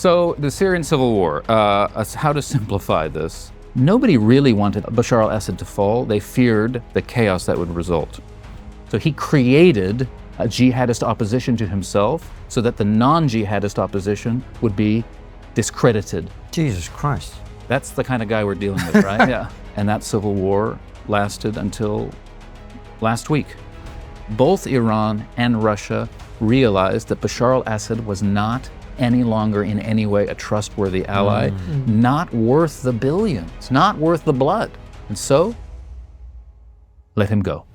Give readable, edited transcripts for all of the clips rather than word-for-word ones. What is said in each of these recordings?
So the Syrian civil war, how to simplify this. Nobody really wanted Bashar al-Assad to fall. They feared the chaos that would result. So he created a jihadist opposition to himself so that the non-jihadist opposition would be discredited. Jesus Christ. That's the kind of guy we're dealing with, right? Yeah. And that civil war lasted until last week. Both Iran and Russia realized that Bashar al-Assad was not any longer in any way a trustworthy ally, not worth the billions, not worth the blood. And so, let him go.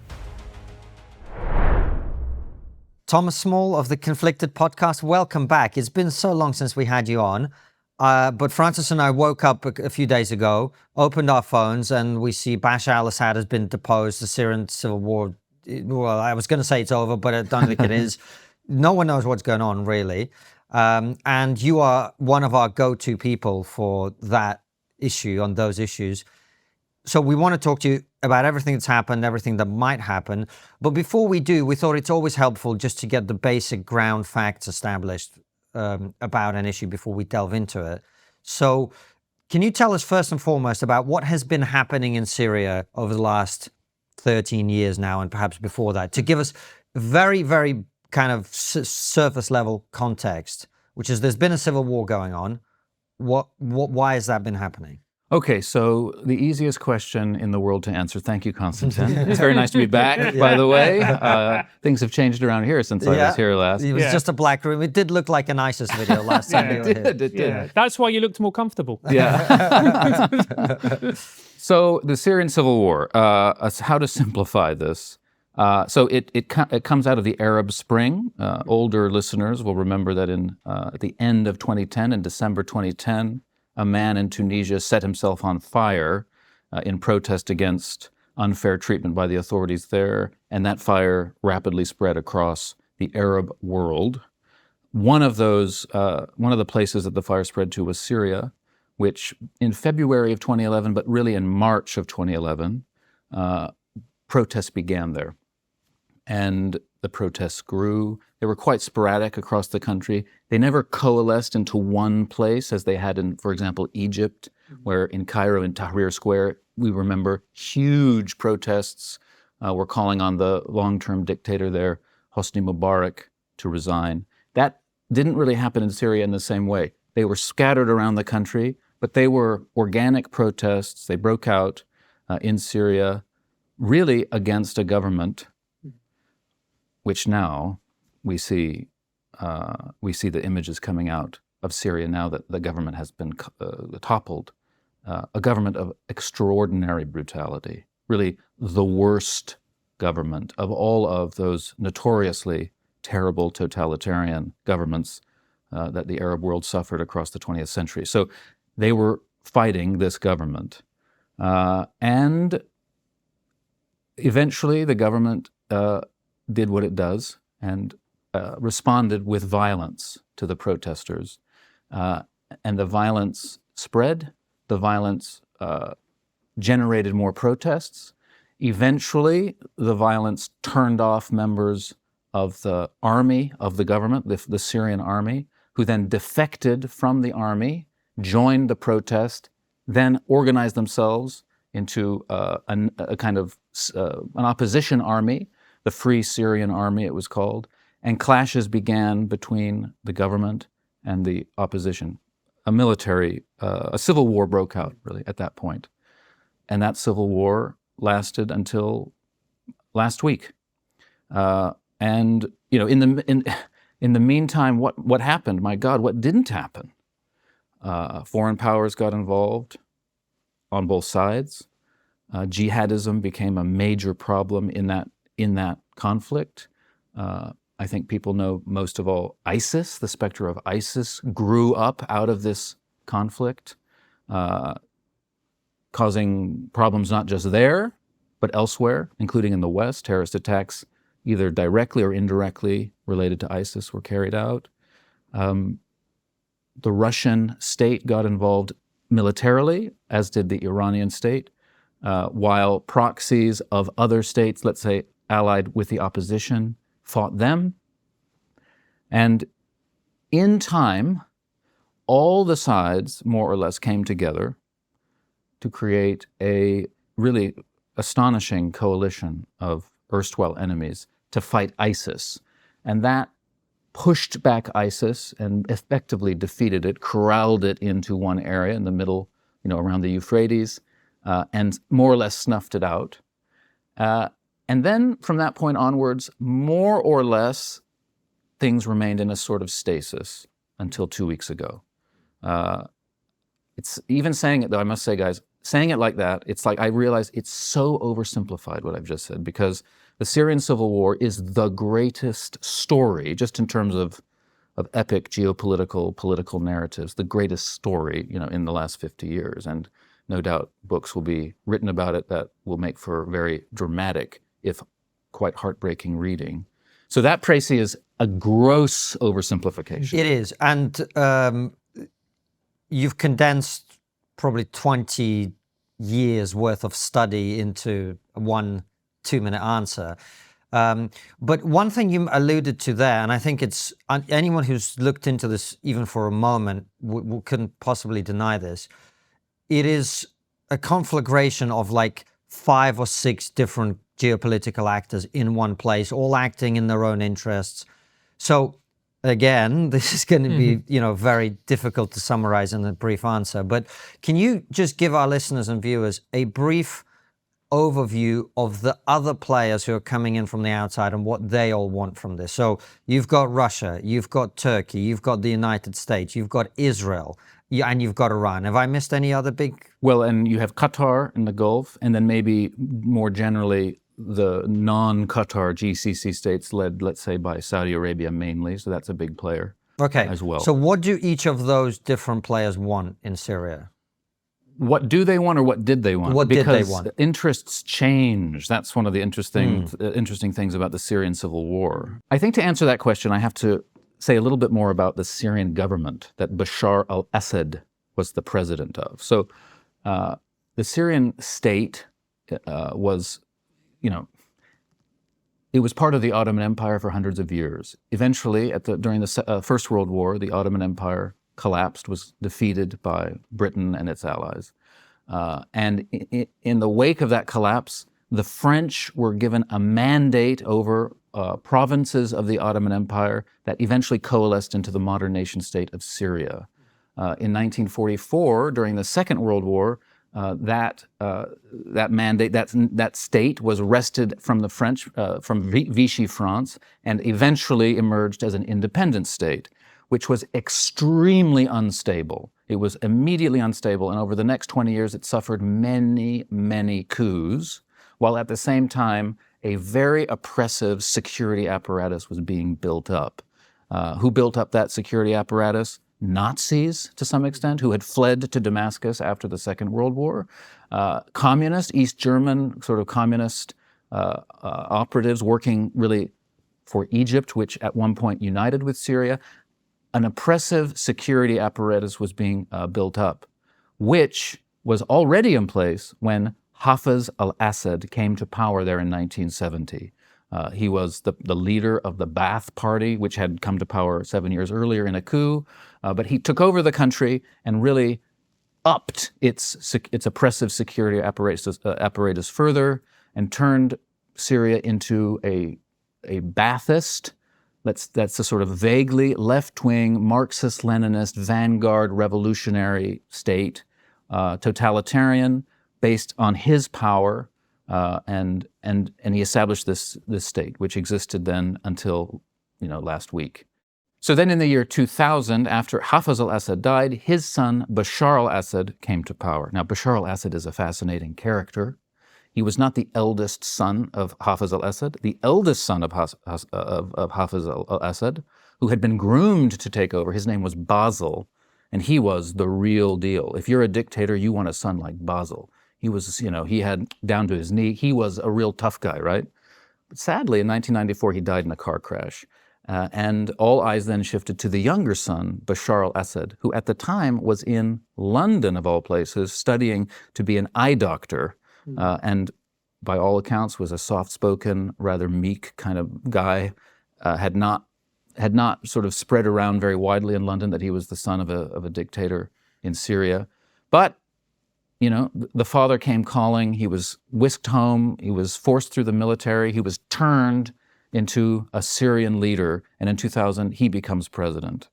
Thomas Small of the Conflicted podcast, welcome back. It's been so long since we had you on. But Francis and I woke up a few days ago, opened our phones, and we see Bashar al-Assad has been deposed. The Syrian civil war, well, I was going to say it's over, but I don't think it is. No one knows what's going on, really. And you are one of our go-to people for that issue, on those issues. So we want to talk to you about everything that's happened, everything that might happen. But before we do, we thought it's always helpful just to get the basic ground facts established about an issue before we delve into it. So can you tell us first and foremost about what has been happening in Syria over the last 13 years now, and perhaps before that, to give us very, very kind of surface level context, which is there's been a civil war going on. Why has that been happening? Okay, so the easiest question in the world to answer. Thank you, Konstantin. It's very nice to be back, by the way. Things have changed around here since I was here last. It was just a black room. It did look like an ISIS video last time you were here. It did. Yeah. That's why you looked more comfortable. Yeah. So the Syrian civil war, how to simplify this. So it comes out of the Arab Spring. Older listeners will remember that at the end of 2010, in December 2010, a man in Tunisia set himself on fire in protest against unfair treatment by the authorities there, and that fire rapidly spread across the Arab world. One of the places that the fire spread to was Syria, which in February of 2011, but really in March of 2011, protests began there. And the protests grew. They were quite sporadic across the country. They never coalesced into one place as they had in, for example, Egypt, where in Cairo, in Tahrir Square, we remember huge protests were calling on the long-term dictator there, Hosni Mubarak, to resign. That didn't really happen in Syria in the same way. They were scattered around the country, but they were organic protests. They broke out in Syria, really against a government which now we see the images coming out of Syria now that the government has been toppled, a government of extraordinary brutality, really the worst government of all of those notoriously terrible totalitarian governments that the Arab world suffered across the 20th century. So they were fighting this government. And eventually the government did what it does and responded with violence to the protesters. And the violence spread, the violence generated more protests. Eventually, the violence turned off members of the army of the government, the Syrian army, who then defected from the army, joined the protest, then organized themselves into a kind of an opposition army, the Free Syrian Army it was called, and clashes began between the government and the opposition. A civil war broke out really at that point. And that civil war lasted until last week. And you know, in the meantime, what happened? My God, what didn't happen? Foreign powers got involved on both sides. Jihadism became a major problem in that conflict. I think people know most of all ISIS, the specter of ISIS, grew up out of this conflict, causing problems not just there, but elsewhere, including in the West. Terrorist attacks, either directly or indirectly related to ISIS, were carried out. The Russian state got involved militarily, as did the Iranian state, while proxies of other states, let's say allied with the opposition, fought them. And in time, all the sides, more or less, came together to create a really astonishing coalition of erstwhile enemies to fight ISIS. And that pushed back ISIS and effectively defeated it, corralled it into one area in the middle, around the Euphrates, and more or less snuffed it out. And then from that point onwards, more or less, things remained in a sort of stasis until 2 weeks ago. It's even saying it, though, I must say, guys, saying it like that, it's like I realize it's so oversimplified what I've just said, because the Syrian civil war is the greatest story, just in terms of epic geopolitical, political narratives, the greatest story, in the last 50 years. And no doubt books will be written about it that will make for very dramatic, if quite heartbreaking reading. So that, Tracy, is a gross oversimplification. It is. And you've condensed probably 20 years worth of study into one 2-minute answer. But one thing you alluded to there, and I think it's anyone who's looked into this even for a moment couldn't possibly deny this. It is a conflagration of like 5 or 6 different geopolitical actors in one place, all acting in their own interests. So again, this is going to be, very difficult to summarize in a brief answer. But can you just give our listeners and viewers a brief overview of the other players who are coming in from the outside and what they all want from this? So you've got Russia, you've got Turkey, you've got the United States, you've got Israel, and you've got Iran. Have I missed any other big? Well, and you have Qatar in the Gulf, and then maybe more generally the non-Qatar GCC states led, let's say, by Saudi Arabia mainly. So that's a big player as well. So what do each of those different players want in Syria? What do they want, or what did they want? What did they want? Because interests change. That's one of the interesting things about the Syrian civil war. I think to answer that question, I have to say a little bit more about the Syrian government that Bashar al-Assad was the president of. So the Syrian state was, it was part of the Ottoman Empire for hundreds of years. Eventually, during the First World War, the Ottoman Empire collapsed, was defeated by Britain and its allies. And in the wake of that collapse, the French were given a mandate over provinces of the Ottoman Empire that eventually coalesced into the modern nation state of Syria. In 1944, during the Second World War, that mandate, that state was wrested from the French, from Vichy France, and eventually emerged as an independent state, which was extremely unstable. It was immediately unstable, and over the next 20 years, it suffered many, many coups, while at the same time, a very oppressive security apparatus was being built up. Who built up that security apparatus? Nazis, to some extent, who had fled to Damascus after the Second World War. Communist, East German, sort of communist operatives working really for Egypt, which at one point united with Syria. An oppressive security apparatus was being built up, which was already in place when Hafez al-Assad came to power there in 1970. He was the leader of the Ba'ath Party, which had come to power 7 years earlier in a coup, but he took over the country and really upped its oppressive security apparatus further and turned Syria into a Ba'athist, that's a sort of vaguely left-wing Marxist-Leninist vanguard revolutionary state, totalitarian, based on his power, and he established this state, which existed then until last week. So then in the year 2000, after Hafez al-Assad died, his son Bashar al-Assad came to power. Now Bashar al-Assad is a fascinating character. He was not the eldest son of Hafez al-Assad. The eldest son of Hafez al-Assad, who had been groomed to take over, his name was Basil, and he was the real deal. If you're a dictator, you want a son like Basil. He was, he had down to his knee. He was a real tough guy, right? But sadly, in 1994, he died in a car crash. And all eyes then shifted to the younger son, Bashar al-Assad, who at the time was in London, of all places, studying to be an eye doctor. And by all accounts was a soft-spoken, rather meek kind of guy, had not had not sort of spread around very widely in London that he was the son of a dictator in Syria. But, the father came calling. He was whisked home. He was forced through the military. He was turned into a Syrian leader. And in 2000, he becomes president.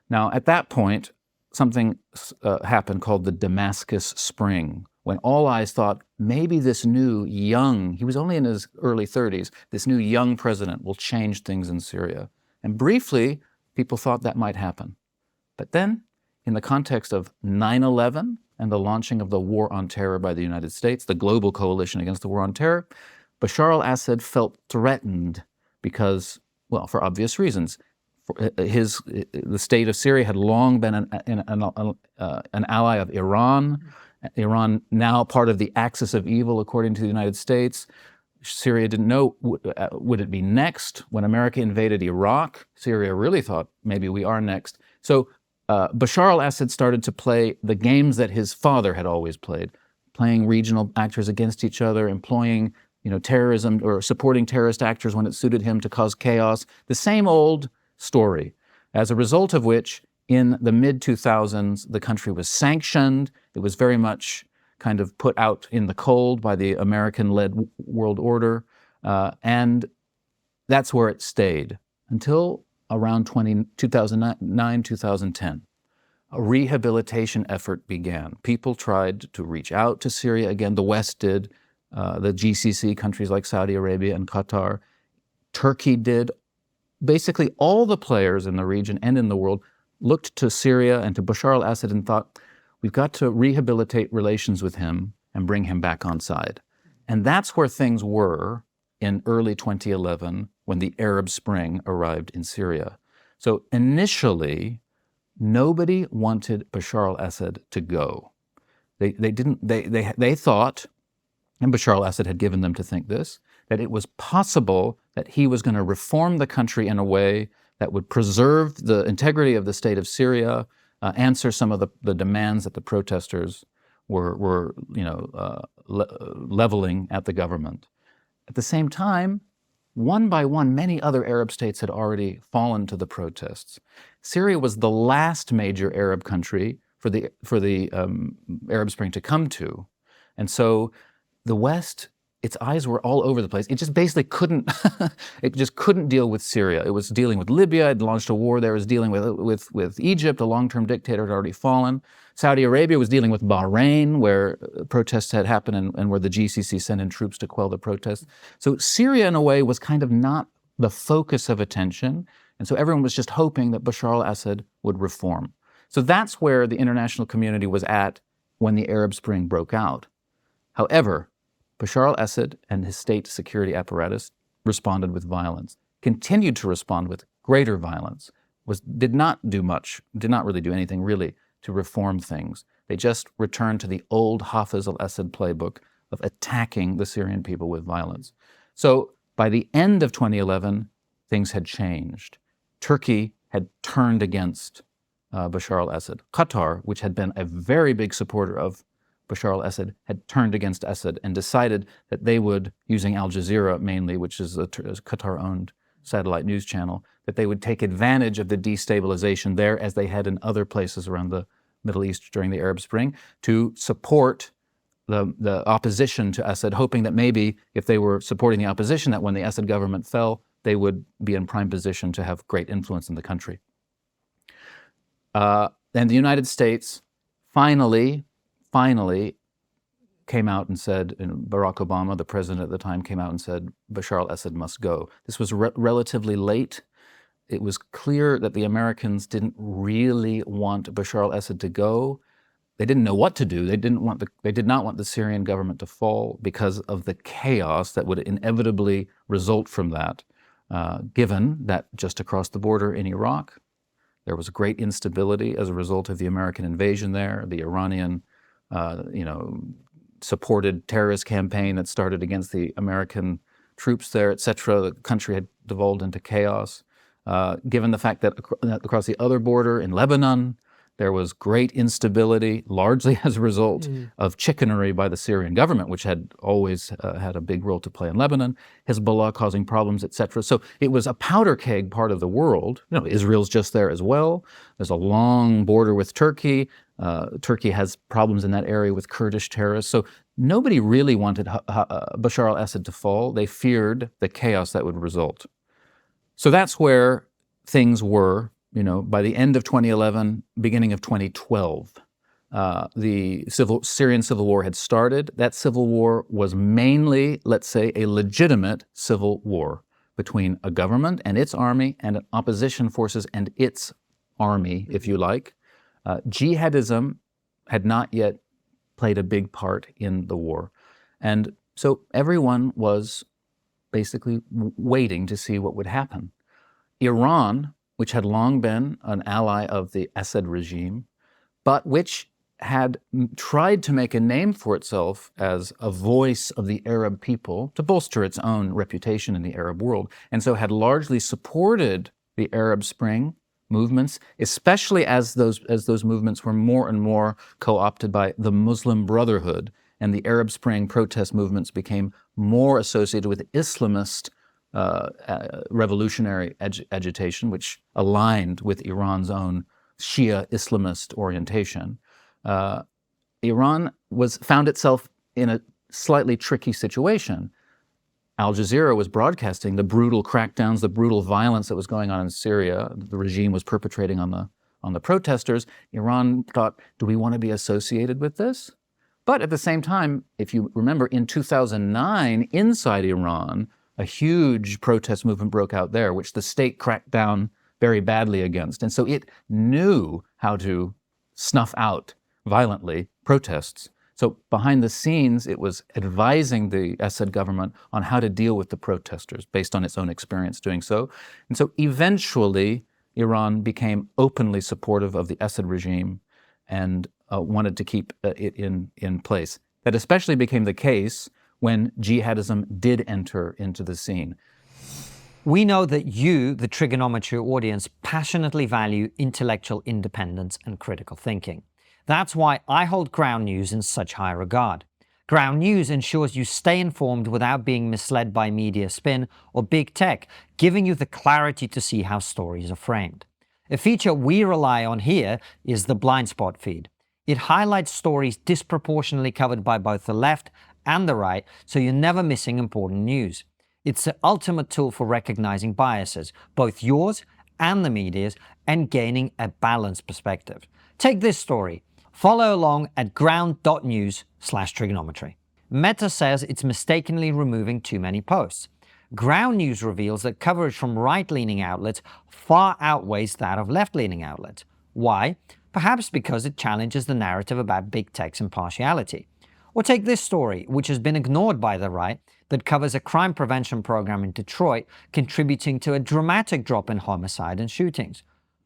Now, at that point, something happened called the Damascus Spring, when all eyes thought maybe this new young, he was only in his early 30s, this new young president will change things in Syria. And briefly, people thought that might happen. But then, in the context of 9/11 and the launching of the war on terror by the United States, the global coalition against the war on terror, Bashar al-Assad felt threatened because, well, for obvious reasons. The state of Syria had long been an ally of Iran. Iran now part of the axis of evil, according to the United States. Syria didn't know, would it be next? When America invaded Iraq, Syria really thought maybe we are next. So Bashar al-Assad started to play the games that his father had always played, playing regional actors against each other, employing terrorism or supporting terrorist actors when it suited him to cause chaos. The same old story, as a result of which, in the mid-2000s, the country was sanctioned. It was very much kind of put out in the cold by the American-led world order, and that's where it stayed until around 2009, 2010. A rehabilitation effort began. People tried to reach out to Syria again. The West did. The GCC countries like Saudi Arabia and Qatar. Turkey did. Basically, all the players in the region and in the world looked to Syria and to Bashar al-Assad and thought, we've got to rehabilitate relations with him and bring him back on side. And that's where things were in early 2011 when the Arab Spring arrived in Syria. So initially, nobody wanted Bashar al-Assad to go. They thought, and Bashar al-Assad had given them to think this, that it was possible that he was going to reform the country in a way that would preserve the integrity of the state of Syria, answer some of the demands that the protesters were leveling at the government. At the same time, one by one, many other Arab states had already fallen to the protests. Syria was the last major Arab country for the Arab Spring to come to, and so the West, its eyes were all over the place. It just basically couldn't, it just couldn't deal with Syria. It was dealing with Libya. It launched a war there. It was dealing with Egypt. A long-term dictator had already fallen. Saudi Arabia was dealing with Bahrain, where protests had happened and where the GCC sent in troops to quell the protests. So Syria, in a way, was kind of not the focus of attention. And so everyone was just hoping that Bashar al-Assad would reform. So that's where the international community was at when the Arab Spring broke out. However, Bashar al-Assad and his state security apparatus responded with violence, continued to respond with greater violence, did not do much, did not really do anything really to reform things. They just returned to the old Hafiz al-Assad playbook of attacking the Syrian people with violence. So by the end of 2011, things had changed. Turkey had turned against Bashar al-Assad. Qatar, which had been a very big supporter of Bashar al-Assad, had turned against Assad and decided that they would, using Al Jazeera mainly, which is a Qatar-owned satellite news channel, that they would take advantage of the destabilization there, as they had in other places around the Middle East during the Arab Spring, to support the opposition to Assad, hoping that maybe if they were supporting the opposition, that when the Assad government fell, they would be in prime position to have great influence in the country. And the United States finally came out and said, and Barack Obama, the president at the time, came out and said, Bashar al-Assad must go. This was relatively late. It was clear that the Americans didn't really want Bashar al-Assad to go. They didn't know what to do. They did not want the Syrian government to fall because of the chaos that would inevitably result from that, given that just across the border in Iraq, there was great instability as a result of the American invasion there, the Iranian supported terrorist campaign that started against the American troops there, etc. The country had devolved into chaos. Given the fact that across the other border in Lebanon, There was great instability, largely as a result of chickenery by the Syrian government, which had always had a big role to play in Lebanon, Hezbollah causing problems, etc. So it was a powder keg part of the world. Israel's just there as well. There's a long border with Turkey. Turkey has problems in that area with Kurdish terrorists. So nobody really wanted Bashar al-Assad to fall. They feared the chaos that would result. So that's where things were. By the end of 2011, beginning of 2012, the Syrian civil war had started. That civil war was mainly, let's say, a legitimate civil war between a government and its army and opposition forces and its army, if you like. Jihadism had not yet played a big part in the war. And so everyone was basically waiting to see what would happen. Iran, which had long been an ally of the Assad regime, but which had tried to make a name for itself as a voice of the Arab people to bolster its own reputation in the Arab world, and so had largely supported the Arab Spring movements, especially as those movements were more and more co-opted by the Muslim Brotherhood, and the Arab Spring protest movements became more associated with Islamist revolutionary agitation, which aligned with Iran's own Shia Islamist orientation. Iran found itself in a slightly tricky situation. Al Jazeera was broadcasting the brutal crackdowns, the brutal violence that was going on in Syria, the regime was perpetrating on the protesters. Iran thought, do we want to be associated with this? But at the same time, if you remember, in 2009, inside Iran, a huge protest movement broke out there, which the state cracked down very badly against. And so it knew how to snuff out violently protests. So behind the scenes, it was advising the Assad government on how to deal with the protesters based on its own experience doing so. And so eventually, Iran became openly supportive of the Assad regime and wanted to keep it in place. That especially became the case when jihadism did enter into the scene. We know that you, the TRIGGERnometry audience, passionately value intellectual independence and critical thinking. That's why I hold Ground News in such high regard. Ground News ensures you stay informed without being misled by media spin or big tech, giving you the clarity to see how stories are framed. A feature we rely on here is the blind spot feed. It highlights stories disproportionately covered by both the left and the right, so you're never missing important news. It's the ultimate tool for recognizing biases, both yours and the media's, and gaining a balanced perspective. Take this story. Follow along at ground.news/TRIGGERnometry. Meta says it's mistakenly removing too many posts. Ground News reveals that coverage from right-leaning outlets far outweighs that of left-leaning outlets. Why? Perhaps because it challenges the narrative about big tech's impartiality. Or take this story, which has been ignored by the right, that covers a crime prevention program in Detroit contributing to a dramatic drop in homicide and shootings.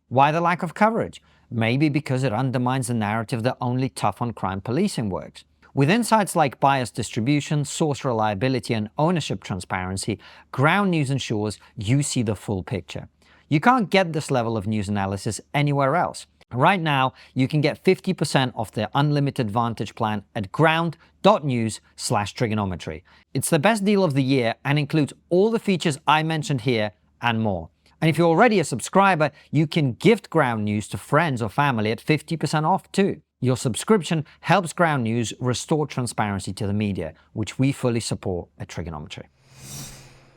Why the lack of coverage? Maybe because it undermines the narrative that only tough-on-crime policing works. With insights like bias distribution, source reliability, and ownership transparency, Ground News ensures you see the full picture. You can't get this level of news analysis anywhere else. Right now, you can get 50% off their unlimited Vantage plan at ground.news/TRIGGERnometry. It's the best deal of the year and includes all the features I mentioned here and more. And if you're already a subscriber, you can gift Ground News to friends or family at 50% off too. Your subscription helps Ground News restore transparency to the media, which we fully support at TRIGGERnometry.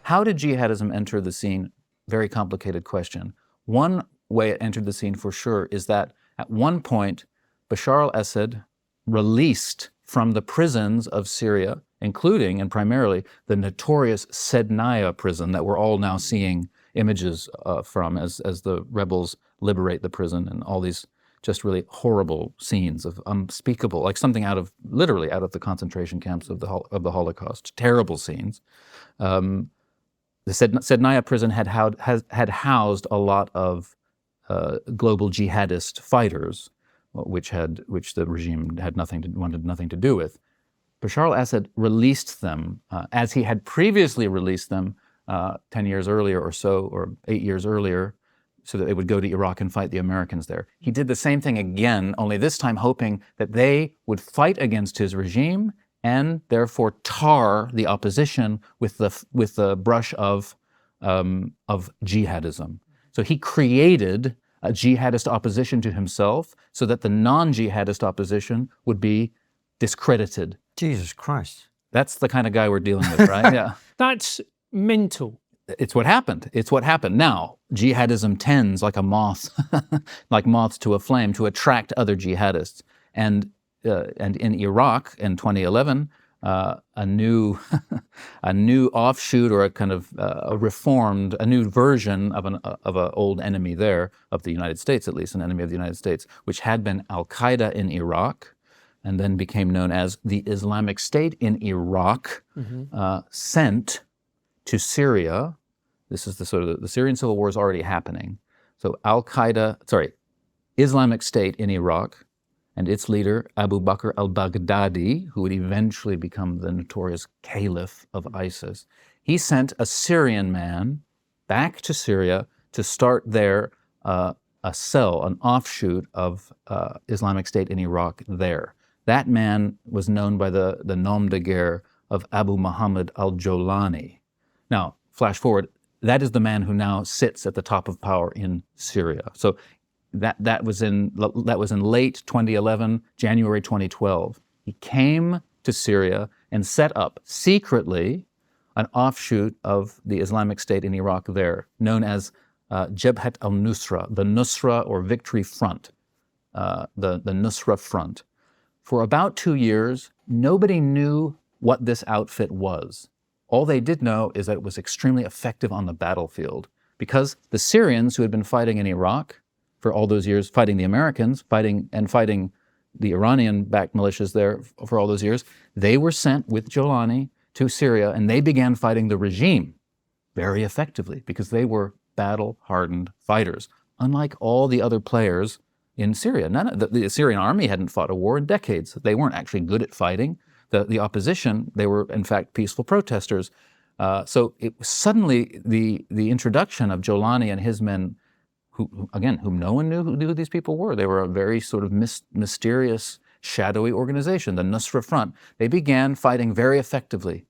How did jihadism enter the scene? Very complicated question. One way it entered the scene for sure is that at one point, Bashar al-Assad released from the prisons of Syria, including and primarily the notorious Sednaya prison that we're all now seeing images from as the rebels liberate the prison, and all these just really horrible scenes of unspeakable, like something literally out of the concentration camps of the Holocaust. Terrible scenes. The Sednaya prison had housed a lot of global jihadist fighters, which the regime wanted nothing to do with. Bashar al-Assad released them as he had previously released them 10 years earlier or so, or 8 years earlier, so that they would go to Iraq and fight the Americans there. He did the same thing again, only this time hoping that they would fight against his regime and therefore tar the opposition with the brush of jihadism. So he created a jihadist opposition to himself so that the non-jihadist opposition would be discredited. Jesus Christ. That's the kind of guy we're dealing with, right? Yeah. That's mental. It's what happened. It's what happened. Now, jihadism tends like a moth, like moths to a flame, to attract other jihadists. And in Iraq in 2011, a new offshoot or a kind of a new version of an old enemy there, of the United States at least, an enemy of the United States, which had been al-Qaeda in Iraq, and then became known as the Islamic State in Iraq, sent to Syria. This is the Syrian civil war is already happening. So Islamic State in Iraq, and its leader, Abu Bakr al-Baghdadi, who would eventually become the notorious caliph of ISIS, he sent a Syrian man back to Syria to start there an offshoot of Islamic State in Iraq there. That man was known by the nom de guerre of Abu Mohammad al-Julani. Now, flash forward, that is the man who now sits at the top of power in Syria. So that was in late 2011, January 2012. He came to Syria and set up secretly an offshoot of the Islamic State in Iraq there, known as Jabhat al-Nusra, the Nusra or Victory Front, the Nusra Front. For about 2 years, nobody knew what this outfit was. All they did know is that it was extremely effective on the battlefield because the Syrians who had been fighting in Iraq for all those years, fighting the Americans, fighting the Iranian-backed militias there for all those years, they were sent with Julani to Syria, and they began fighting the regime very effectively because they were battle-hardened fighters, unlike all the other players in Syria. The Syrian army hadn't fought a war in decades. They weren't actually good at fighting. The opposition, they were in fact peaceful protesters. So it was suddenly the introduction of Julani and his men, whom no one knew who these people were. They were a very sort of mysterious, shadowy organization, the Nusra Front. They began fighting very effectively.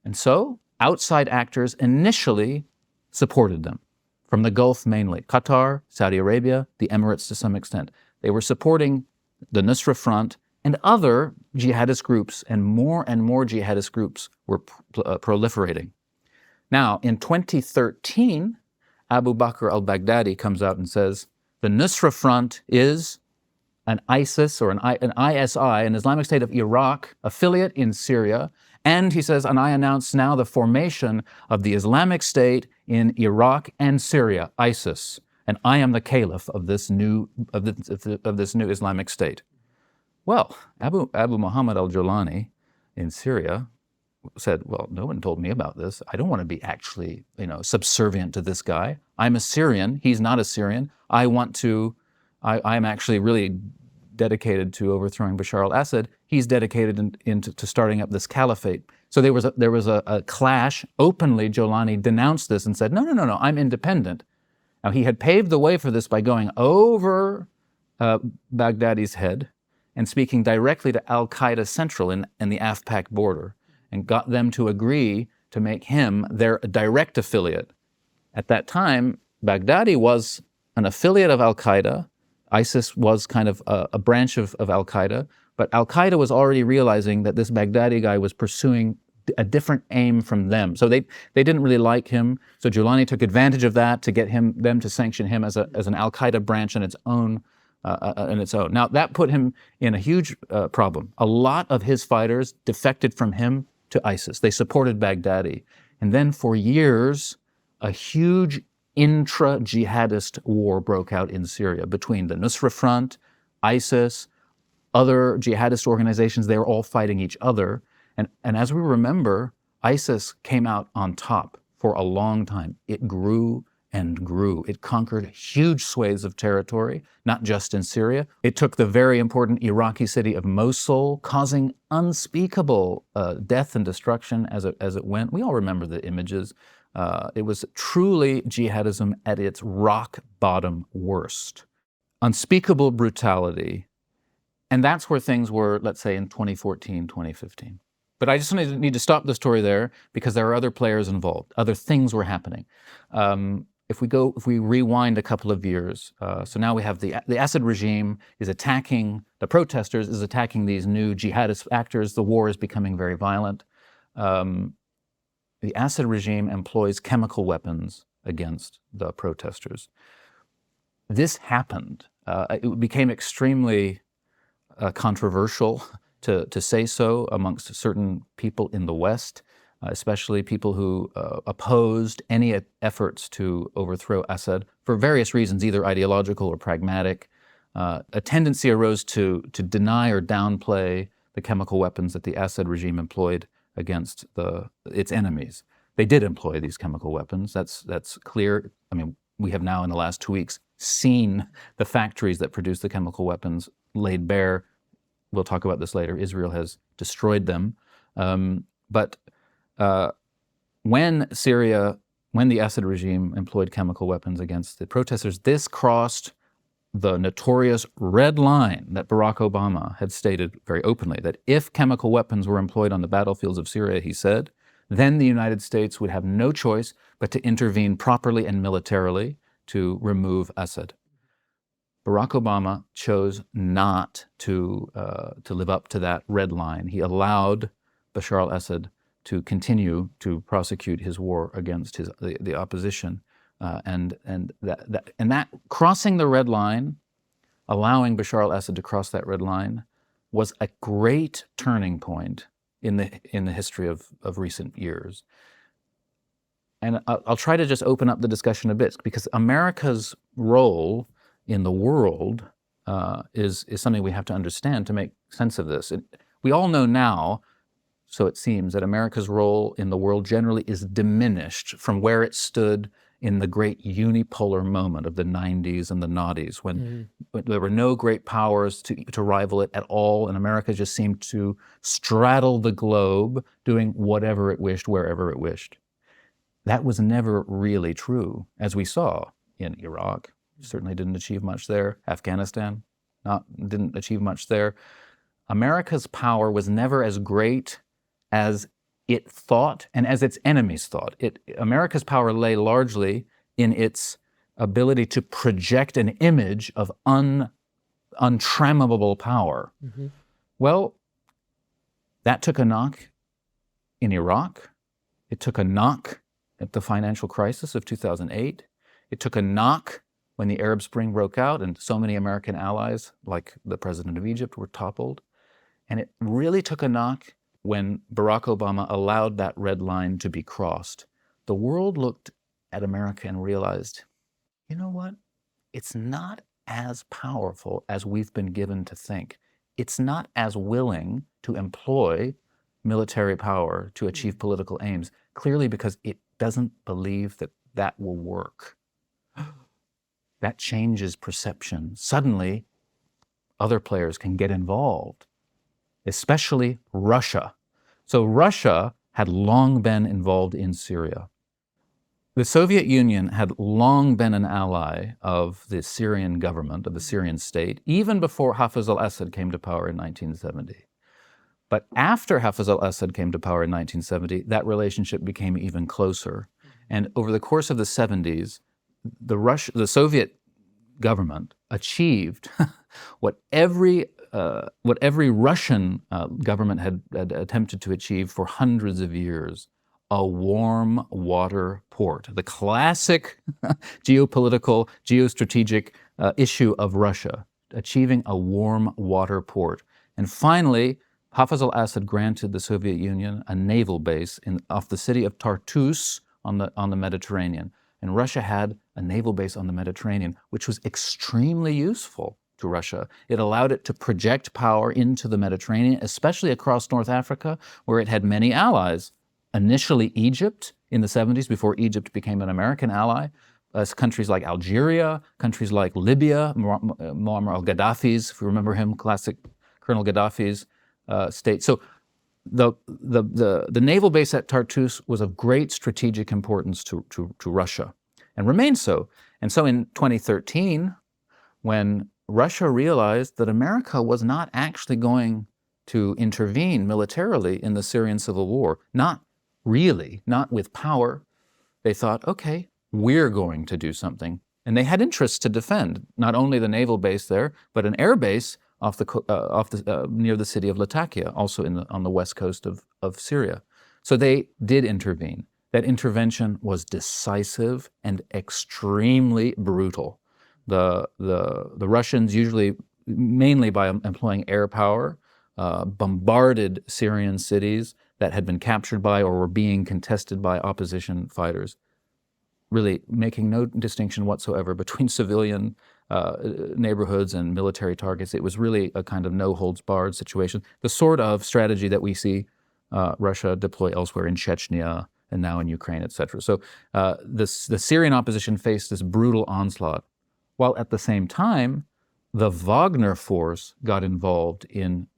And so outside actors initially supported them, from the Gulf mainly, Qatar, Saudi Arabia, the Emirates to some extent. They were supporting the Nusra Front and other jihadist groups, and more jihadist groups were proliferating. Now, in 2013, Abu Bakr al-Baghdadi comes out and says, the Nusra Front is an ISIS or an ISI, an Islamic State of Iraq affiliate in Syria, and he says, and I announce now the formation of the Islamic State in Iraq and Syria, ISIS, and I am the caliph of this new Islamic State. Well, Abu Mohammad al-Julani in Syria said, well, no one told me about this. I don't want to be actually, subservient to this guy. I'm a Syrian. He's not a Syrian. I'm actually really dedicated to overthrowing Bashar al-Assad. He's dedicated to starting up this caliphate. So there was a clash. Openly, Julani denounced this and said, no, I'm independent. Now, he had paved the way for this by going over Baghdadi's head and speaking directly to al-Qaeda Central in the AfPak border, and got them to agree to make him their direct affiliate. At that time, Baghdadi was an affiliate of al-Qaeda. ISIS was kind of a branch of al-Qaeda, but al-Qaeda was already realizing that this Baghdadi guy was pursuing a different aim from them. So they didn't really like him. So Julani took advantage of that to get them to sanction him as an al-Qaeda branch on its own. Now, that put him in a huge problem. A lot of his fighters defected from him to ISIS. They supported Baghdadi. And then for years, a huge intra-jihadist war broke out in Syria between the Nusra Front, ISIS, other jihadist organizations. They were all fighting each other. And as we remember, ISIS came out on top for a long time. It grew and grew. It conquered huge swathes of territory, not just in Syria. It took the very important Iraqi city of Mosul, causing unspeakable death and destruction as it went. We all remember the images It was truly jihadism at its rock bottom worst. Unspeakable brutality. And that's where things were, let's say, in 2014, 2015. But I just need to stop the story there because there are other players involved. Other things were happening. If we rewind a couple of years, so now we have the Assad regime is attacking the protesters, is attacking these new jihadist actors. The war is becoming very violent. The Assad regime employs chemical weapons against the protesters. This happened. It became extremely controversial to say so amongst certain people in the West, especially people who opposed any efforts to overthrow Assad for various reasons, either ideological or pragmatic. A tendency arose to deny or downplay the chemical weapons that the Assad regime employed against its enemies. They did employ these chemical weapons. That's clear. I mean, we have now in the last 2 weeks seen the factories that produce the chemical weapons laid bare. We'll talk about this later. Israel has destroyed them. But when the Assad regime employed chemical weapons against the protesters, this crossed the notorious red line that Barack Obama had stated very openly, that if chemical weapons were employed on the battlefields of Syria, he said, then the United States would have no choice but to intervene properly and militarily to remove Assad. Barack Obama chose not to live up to that red line. He allowed Bashar al-Assad to continue to prosecute his war against the opposition, and that crossing the red line, allowing Bashar al-Assad to cross that red line, was a great turning point in the history of recent years. And I'll try to just open up the discussion a bit, because America's role in the world is something we have to understand to make sense of this. We all know now, so it seems, that America's role in the world generally is diminished from where it stood in the great unipolar moment of the 90s and the noughties, when there were no great powers to rival it at all, and America just seemed to straddle the globe, doing whatever it wished, wherever it wished. That was never really true, as we saw in Iraq. Certainly didn't achieve much there. Afghanistan didn't achieve much there. America's power was never as great as it thought and as its enemies thought. America's power lay largely in its ability to project an image of untrammable power. Mm-hmm. Well, that took a knock in Iraq. It took a knock at the financial crisis of 2008. It took a knock when the Arab Spring broke out and so many American allies, like the president of Egypt, were toppled. And it really took a knock when Barack Obama allowed that red line to be crossed. The world looked at America and realized, you know what? It's not as powerful as we've been given to think. It's not as willing to employ military power to achieve political aims, clearly because it doesn't believe that will work. That changes perception. Suddenly, other players can get involved, especially Russia. So Russia had long been involved in Syria. The Soviet Union had long been an ally of the Syrian government, of the Syrian state, even before Hafez al-Assad came to power in 1970. But after Hafez al-Assad came to power in 1970, that relationship became even closer. And over the course of the 70s, the Soviet government achieved what every Russian government had attempted to achieve for hundreds of years: a warm water port. The classic geopolitical, geostrategic issue of Russia, achieving a warm water port. And finally, Hafez al-Assad granted the Soviet Union a naval base off the city of Tartus on the Mediterranean. And Russia had a naval base on the Mediterranean, which was extremely useful to Russia. It allowed it to project power into the Mediterranean, especially across North Africa, where it had many allies. Initially Egypt in the 70s, before Egypt became an American ally, countries like Algeria, countries like Libya, Muammar al-Gaddafi's, if you remember him, classic Colonel Gaddafi's state. So the naval base at Tartus was of great strategic importance to Russia, and remained so. And so in 2013, when Russia realized that America was not actually going to intervene militarily in the Syrian civil war, not really, not with power, they thought, okay, we're going to do something. And they had interests to defend, not only the naval base there, but an air base near the city of Latakia, also on the west coast of Syria. So they did intervene. That intervention was decisive and extremely brutal. The Russians, usually mainly by employing air power, bombarded Syrian cities that had been captured by or were being contested by opposition fighters, really making no distinction whatsoever between civilian neighborhoods and military targets. It was really a kind of no-holds-barred situation, the sort of strategy that we see Russia deploy elsewhere in Chechnya and now in Ukraine, etc. So the Syrian opposition faced this brutal onslaught, while at the same time, the Wagner force got involved in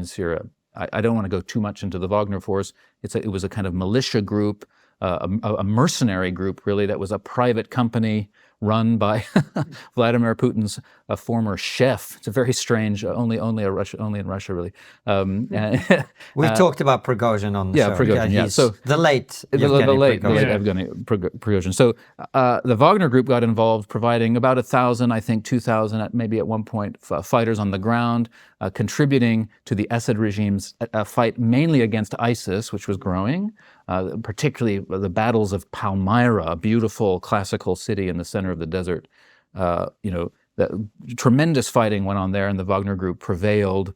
Syria. I don't want to go too much into the Wagner force. It was a kind of militia group, a mercenary group, really, that was a private company run by Vladimir Putin's former chef. It's a very strange, only in Russia, really. We've talked about Prigozhin on the show. Prigozhin, yeah. So the late Evgeny Prigozhin. So the Wagner group got involved, providing about 1,000, I think 2,000, maybe at one point, fighters on the ground, contributing to the Assad regime's fight mainly against ISIS, which was growing, particularly the battles of Palmyra, a beautiful classical city in the center of the desert. Tremendous fighting went on there, and the Wagner group prevailed,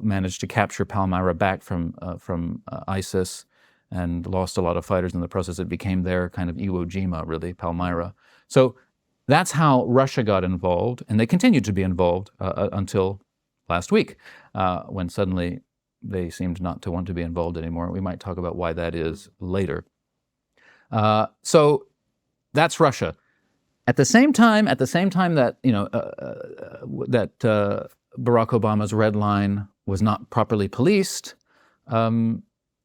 managed to capture Palmyra back from ISIS, and lost a lot of fighters in the process. It became their kind of Iwo Jima, really, Palmyra. So that's how Russia got involved, and they continued to be involved until last week, when suddenly they seemed not to want to be involved anymore. We might talk about why that is later. So that's Russia. At the same time that that Barack Obama's red line was not properly policed,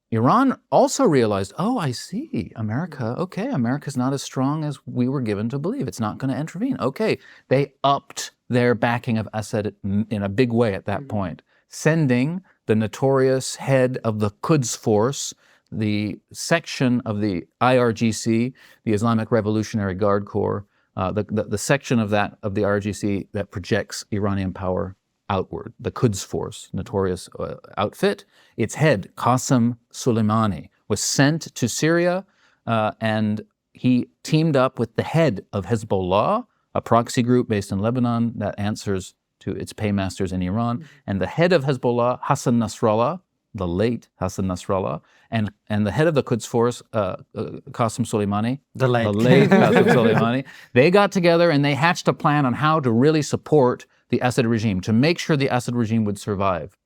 Iran also realized, oh, I see, America's not as strong as we were given to believe. It's not going to intervene. Okay, they upped their backing of Assad in a big way at that point, sending the notorious head of the Quds Force, the section of the IRGC, the Islamic Revolutionary Guard Corps, the section of the IRGC that projects Iranian power outward, the Quds Force, notorious outfit. Its head, Qasem Soleimani, was sent to Syria, and he teamed up with the head of Hezbollah, a proxy group based in Lebanon that answers to its paymasters in Iran, and the head of Hezbollah, Hassan Nasrallah, the late Hassan Nasrallah, and the head of the Quds Force, Qasem Soleimani, the late Qasem Soleimani, they got together and they hatched a plan on how to really support the Assad regime, to make sure the Assad regime would survive.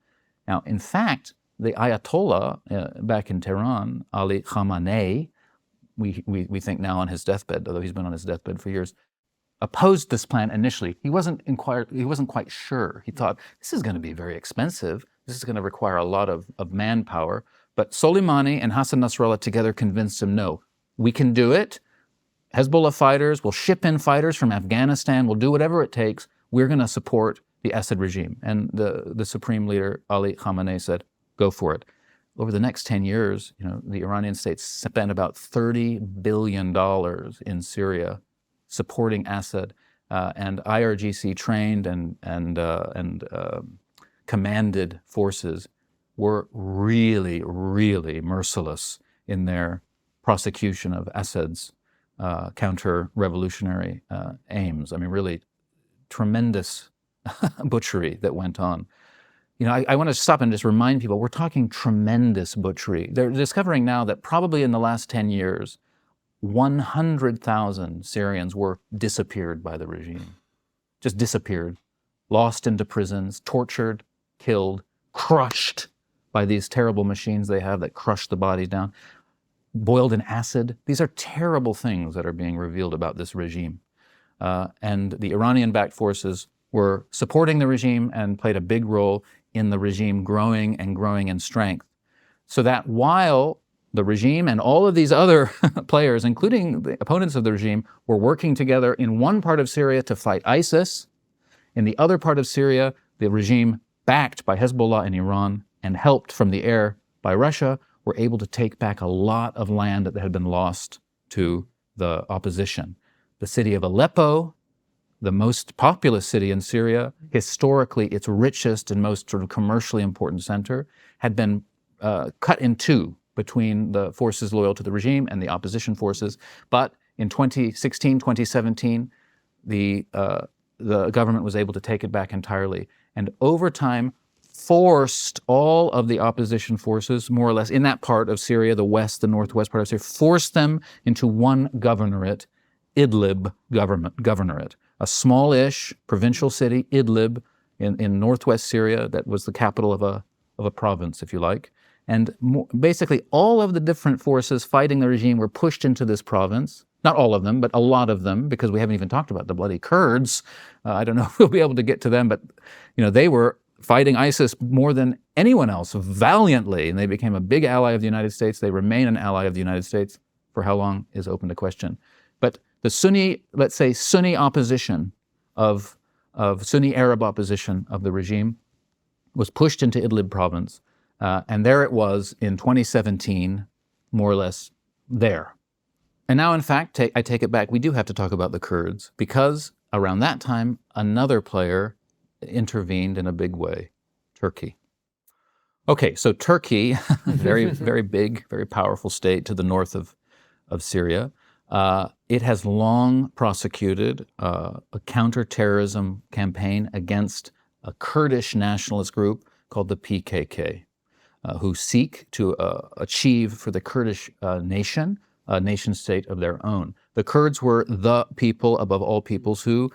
Now, in fact, the Ayatollah back in Tehran, Ali Khamenei, we think now on his deathbed, although he's been on his deathbed for years, opposed this plan initially. He wasn't quite sure. He thought, this is going to be very expensive. This is going to require a lot of manpower. But Soleimani and Hassan Nasrallah together convinced him, no, we can do it. Hezbollah fighters, we'll ship in fighters from Afghanistan, we'll do whatever it takes. We're going to support the Assad regime. And the supreme leader, Ali Khamenei, said, go for it. Over the next 10 years, the Iranian state spent about $30 billion in Syria supporting Assad, and IRGC trained and commanded forces were really, really merciless in their prosecution of Assad's counter-revolutionary aims. I mean, really tremendous butchery that went on. I want to stop and just remind people, we're talking tremendous butchery. They're discovering now that probably in the last 10 years, 100,000 Syrians were disappeared by the regime. Just disappeared, lost into prisons, tortured, killed, crushed by these terrible machines they have that crush the bodies down, boiled in acid. These are terrible things that are being revealed about this regime. And the Iranian-backed forces were supporting the regime and played a big role in the regime growing and growing in strength. So that while the regime and all of these other players, including the opponents of the regime, were working together in one part of Syria to fight ISIS, in the other part of Syria, the regime, backed by Hezbollah and Iran and helped from the air by Russia, were able to take back a lot of land that had been lost to the opposition. The city of Aleppo, the most populous city in Syria, historically its richest and most sort of commercially important center, had been cut in two between the forces loyal to the regime and the opposition forces. But in 2016, 2017, the government was able to take it back entirely, and over time forced all of the opposition forces, more or less, in that part of Syria, the west, the northwest part of Syria, forced them into one governorate, Idlib governorate, a smallish provincial city, Idlib, in northwest Syria, that was the capital of a province, if you like. And basically all of the different forces fighting the regime were pushed into this province. Not all of them, but a lot of them, because we haven't even talked about the bloody Kurds. I don't know if we'll be able to get to them, but they were fighting ISIS more than anyone else valiantly, and they became a big ally of the United States. They remain an ally of the United States. For how long is open to question. But the Sunni, let's say Sunni opposition of Sunni Arab opposition of the regime was pushed into Idlib province, and there it was in 2017, more or less there. And now, in fact, I take it back, we do have to talk about the Kurds, because around that time, another player intervened in a big way, Turkey. Okay, so Turkey, very, very big, very powerful state to the north of Syria. It has long prosecuted a counterterrorism campaign against a Kurdish nationalist group called the PKK, who seek to achieve for the Kurdish nation a nation state of their own. The Kurds were the people above all peoples who,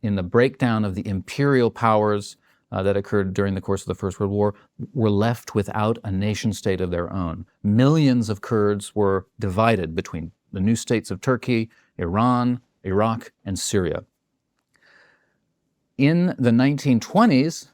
in the breakdown of the imperial powers that occurred during the course of the First World War, were left without a nation state of their own. Millions of Kurds were divided between the new states of Turkey, Iran, Iraq, and Syria. In the 1920s,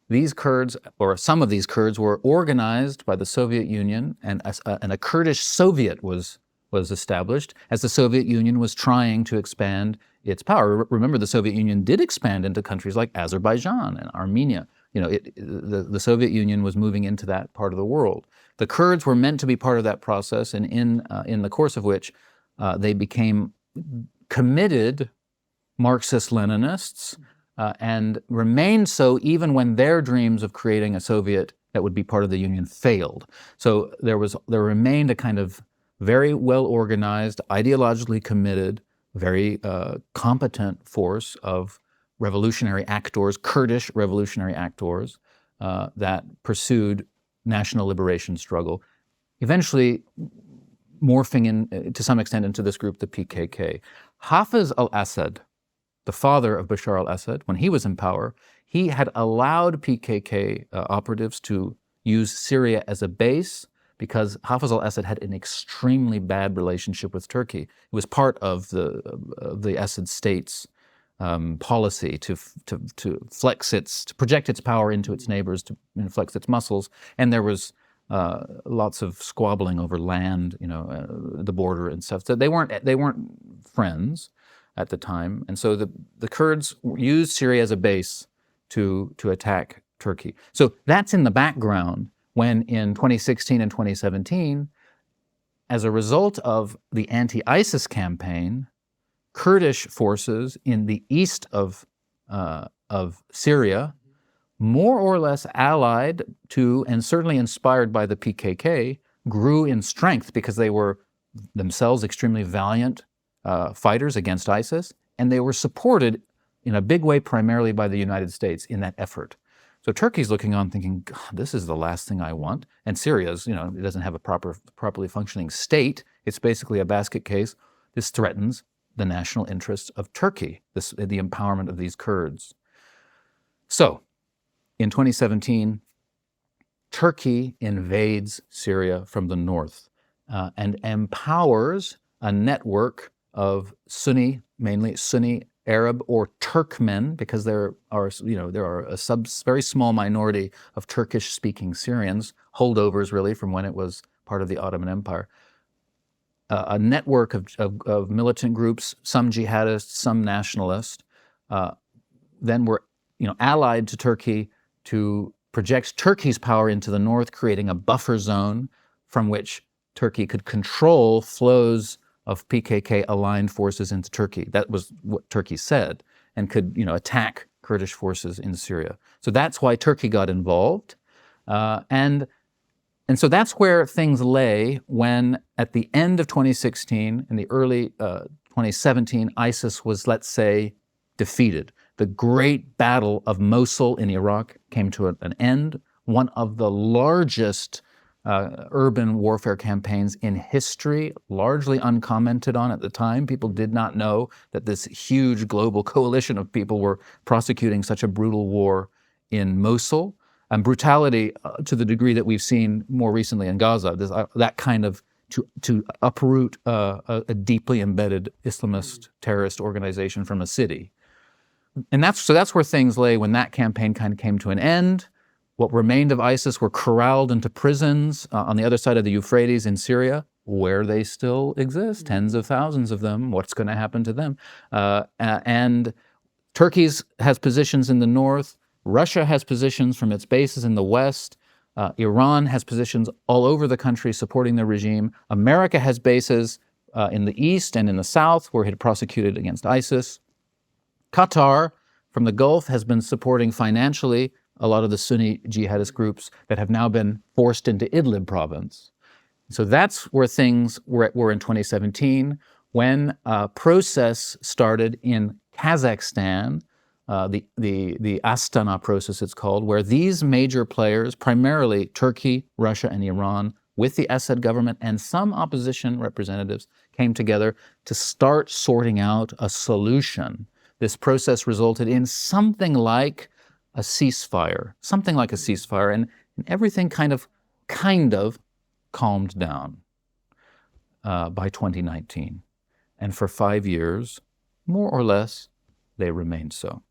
these Kurds, or some of these Kurds, were organized by the Soviet Union, and a Kurdish Soviet was established as the Soviet Union was trying to expand its power. Remember, the Soviet Union did expand into countries like Azerbaijan and Armenia. The Soviet Union was moving into that part of the world. The Kurds were meant to be part of that process, and in the course of which they became committed Marxist-Leninists, and remained so even when their dreams of creating a Soviet that would be part of the Union failed. So there remained a kind of very well-organized, ideologically committed, very competent force of revolutionary actors, Kurdish revolutionary actors, that pursued national liberation struggle, eventually morphing to some extent into this group, the PKK. Hafiz al-Assad, the father of Bashar al-Assad, when he was in power, he had allowed PKK operatives to use Syria as a base because Hafiz al-Assad had an extremely bad relationship with Turkey. It was part of the Assad state's policy to project its power into its neighbors, to flex its muscles, and there was lots of squabbling over land, the border and stuff. So they weren't friends at the time, and so the Kurds used Syria as a base to attack Turkey. So that's in the background when in 2016 and 2017, as a result of the anti-ISIS campaign, Kurdish forces in the east of Syria, more or less allied to and certainly inspired by the PKK, grew in strength because they were themselves extremely valiant fighters against ISIS, and they were supported in a big way primarily by the United States in that effort. So Turkey's looking on thinking, God, this is the last thing I want. And Syria's, it doesn't have a properly functioning state. It's basically a basket case. This threatens the national interests of Turkey, the empowerment of these Kurds. So in 2017, Turkey invades Syria from the north and empowers a network of mainly Sunni Arab or Turkmen, because there are a very small minority of Turkish-speaking Syrians, holdovers really from when it was part of the Ottoman Empire. A network of militant groups, some jihadists, some nationalists, then were allied to Turkey to project Turkey's power into the north, creating a buffer zone from which Turkey could control flows of PKK-aligned forces into Turkey. That was what Turkey said, and could attack Kurdish forces in Syria. So that's why Turkey got involved, and so that's where things lay when, at the end of 2016, in the early 2017, ISIS was, let's say, defeated. The great battle of Mosul in Iraq came to an end, one of the largest urban warfare campaigns in history, largely uncommented on at the time. People did not know that this huge global coalition of people were prosecuting such a brutal war in Mosul. And brutality to the degree that we've seen more recently in Gaza, that kind of to uproot a deeply embedded Islamist terrorist organization from a city. And that's where things lay when that campaign kind of came to an end. What remained of ISIS were corralled into prisons on the other side of the Euphrates in Syria, where they still exist, tens of thousands of them. What's going to happen to them? And Turkey has positions in the north. Russia has positions from its bases in the west. Iran has positions all over the country supporting the regime. America has bases in the east and in the south where it had prosecuted against ISIS. Qatar, from the Gulf, has been supporting financially a lot of the Sunni jihadist groups that have now been forced into Idlib province. So that's where things were in 2017, when a process started in Kazakhstan, the Astana process it's called, where these major players, primarily Turkey, Russia, and Iran, with the Assad government and some opposition representatives, came together to start sorting out a solution. This process resulted in something like a ceasefire, and everything kind of calmed down by 2019. And for 5 years, more or less, they remained so.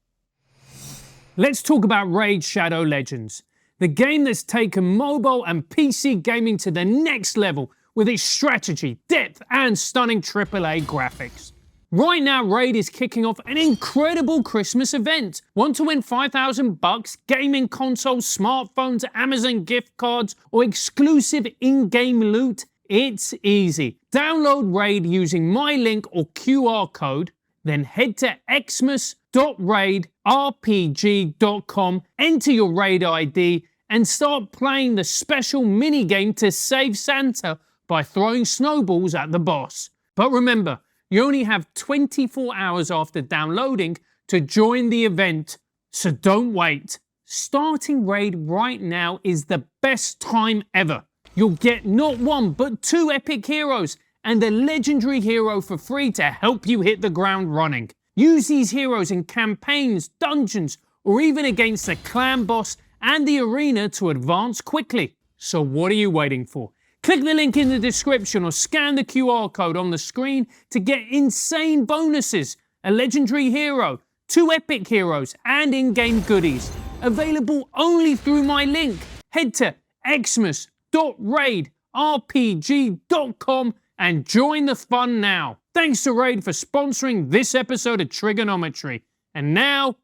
Let's talk about Raid Shadow Legends, the game that's taken mobile and PC gaming to the next level with its strategy, depth, and stunning AAA graphics. Right now, Raid is kicking off an incredible Christmas event. Want to win $5,000, gaming consoles, smartphones, Amazon gift cards, or exclusive in-game loot? It's easy. Download Raid using my link or QR code, then head to xmas.raidrpg.com, enter your Raid ID, and start playing the special minigame to save Santa by throwing snowballs at the boss. But remember, you only have 24 hours after downloading to join the event, so don't wait. Starting Raid right now is the best time ever. You'll get not one, but 2 epic heroes and a legendary hero for free to help you hit the ground running. Use these heroes in campaigns, dungeons, or even against the clan boss and the arena to advance quickly. So what are you waiting for? Click the link in the description or scan the QR code on the screen to get insane bonuses, a legendary hero, 2 epic heroes, and in-game goodies. Available only through my link. Head to xmas.raidrpg.com and join the fun now. Thanks to Raid for sponsoring this episode of TRIGGERnometry. And now,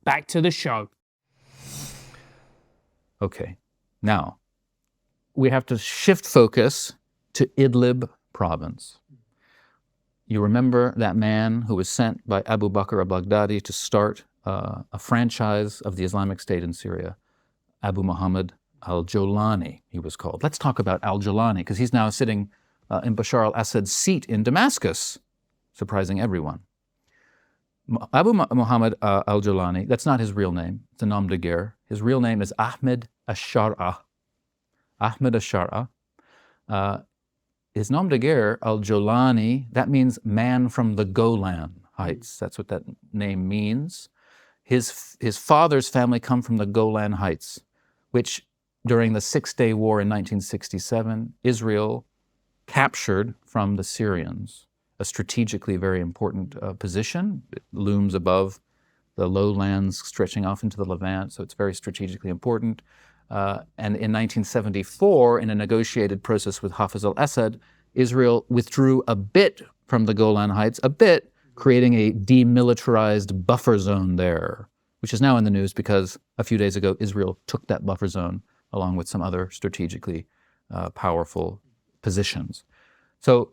back to the show. Okay, now we have to shift focus to Idlib province. You remember that man who was sent by Abu Bakr al-Baghdadi to start a franchise of the Islamic State in Syria, Abu Mohammad al-Julani, he was called. Let's talk about al-Julani, because he's now sitting in Bashar al-Assad's seat in Damascus, surprising everyone. Abu Mohammad al-Julani, that's not his real name, it's a nom de guerre. His real name is Ahmed al-Shar'a. Ahmed al-Shar'a. His nom de guerre, al-Julani, that means man from the Golan Heights. That's what that name means. His father's family come from the Golan Heights, which during the Six-Day War in 1967, Israel captured from the Syrians. a strategically very important position. It looms above the lowlands stretching off into the Levant, so it's very strategically important. And in 1974, in a negotiated process with Hafiz al-Assad, Israel withdrew a bit from the Golan Heights, a bit, creating a demilitarized buffer zone there, which is now in the news because a few days ago, Israel took that buffer zone along with some other strategically powerful positions. So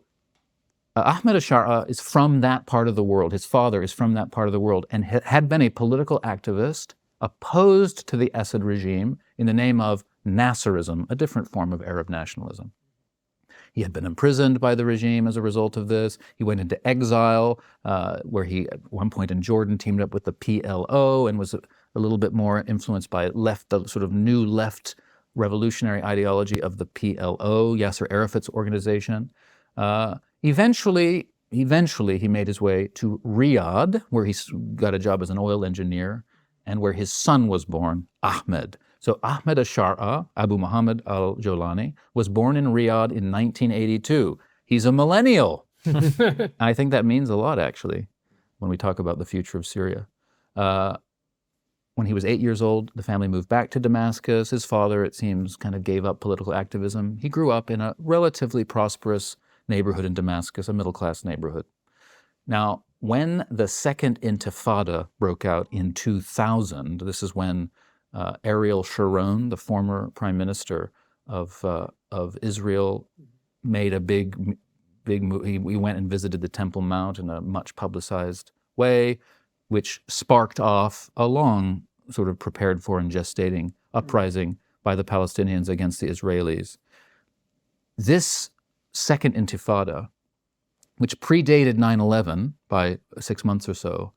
Ahmed al-Shar'a is from that part of the world. His father is from that part of the world and had been a political activist opposed to the Assad regime in the name of Nasserism, a different form of Arab nationalism. He had been imprisoned by the regime as a result of this. He went into exile, where he, at one point in Jordan, teamed up with the PLO and was a little bit more influenced by the sort of new left revolutionary ideology of the PLO, Yasser Arafat's organization. Eventually, he made his way to Riyadh, where he got a job as an oil engineer, and where his son was born, Ahmed. So Ahmed al-Shar'a, Abu Mohammad al-Julani, was born in Riyadh in 1982. He's a millennial. I think that means a lot, actually, when we talk about the future of Syria. When he was 8 years old, the family moved back to Damascus. His father, it seems, kind of gave up political activism. He grew up in a relatively prosperous neighborhood in Damascus, a middle-class neighborhood. Now, when the Second Intifada broke out in 2000, this is when Ariel Sharon, the former prime minister of Israel, made a big move. He went and visited the Temple Mount in a much publicized way, which sparked off a long, sort of prepared for and gestating uprising by the Palestinians against the Israelis. This Second Intifada, which predated 9/11 by 6 months or so,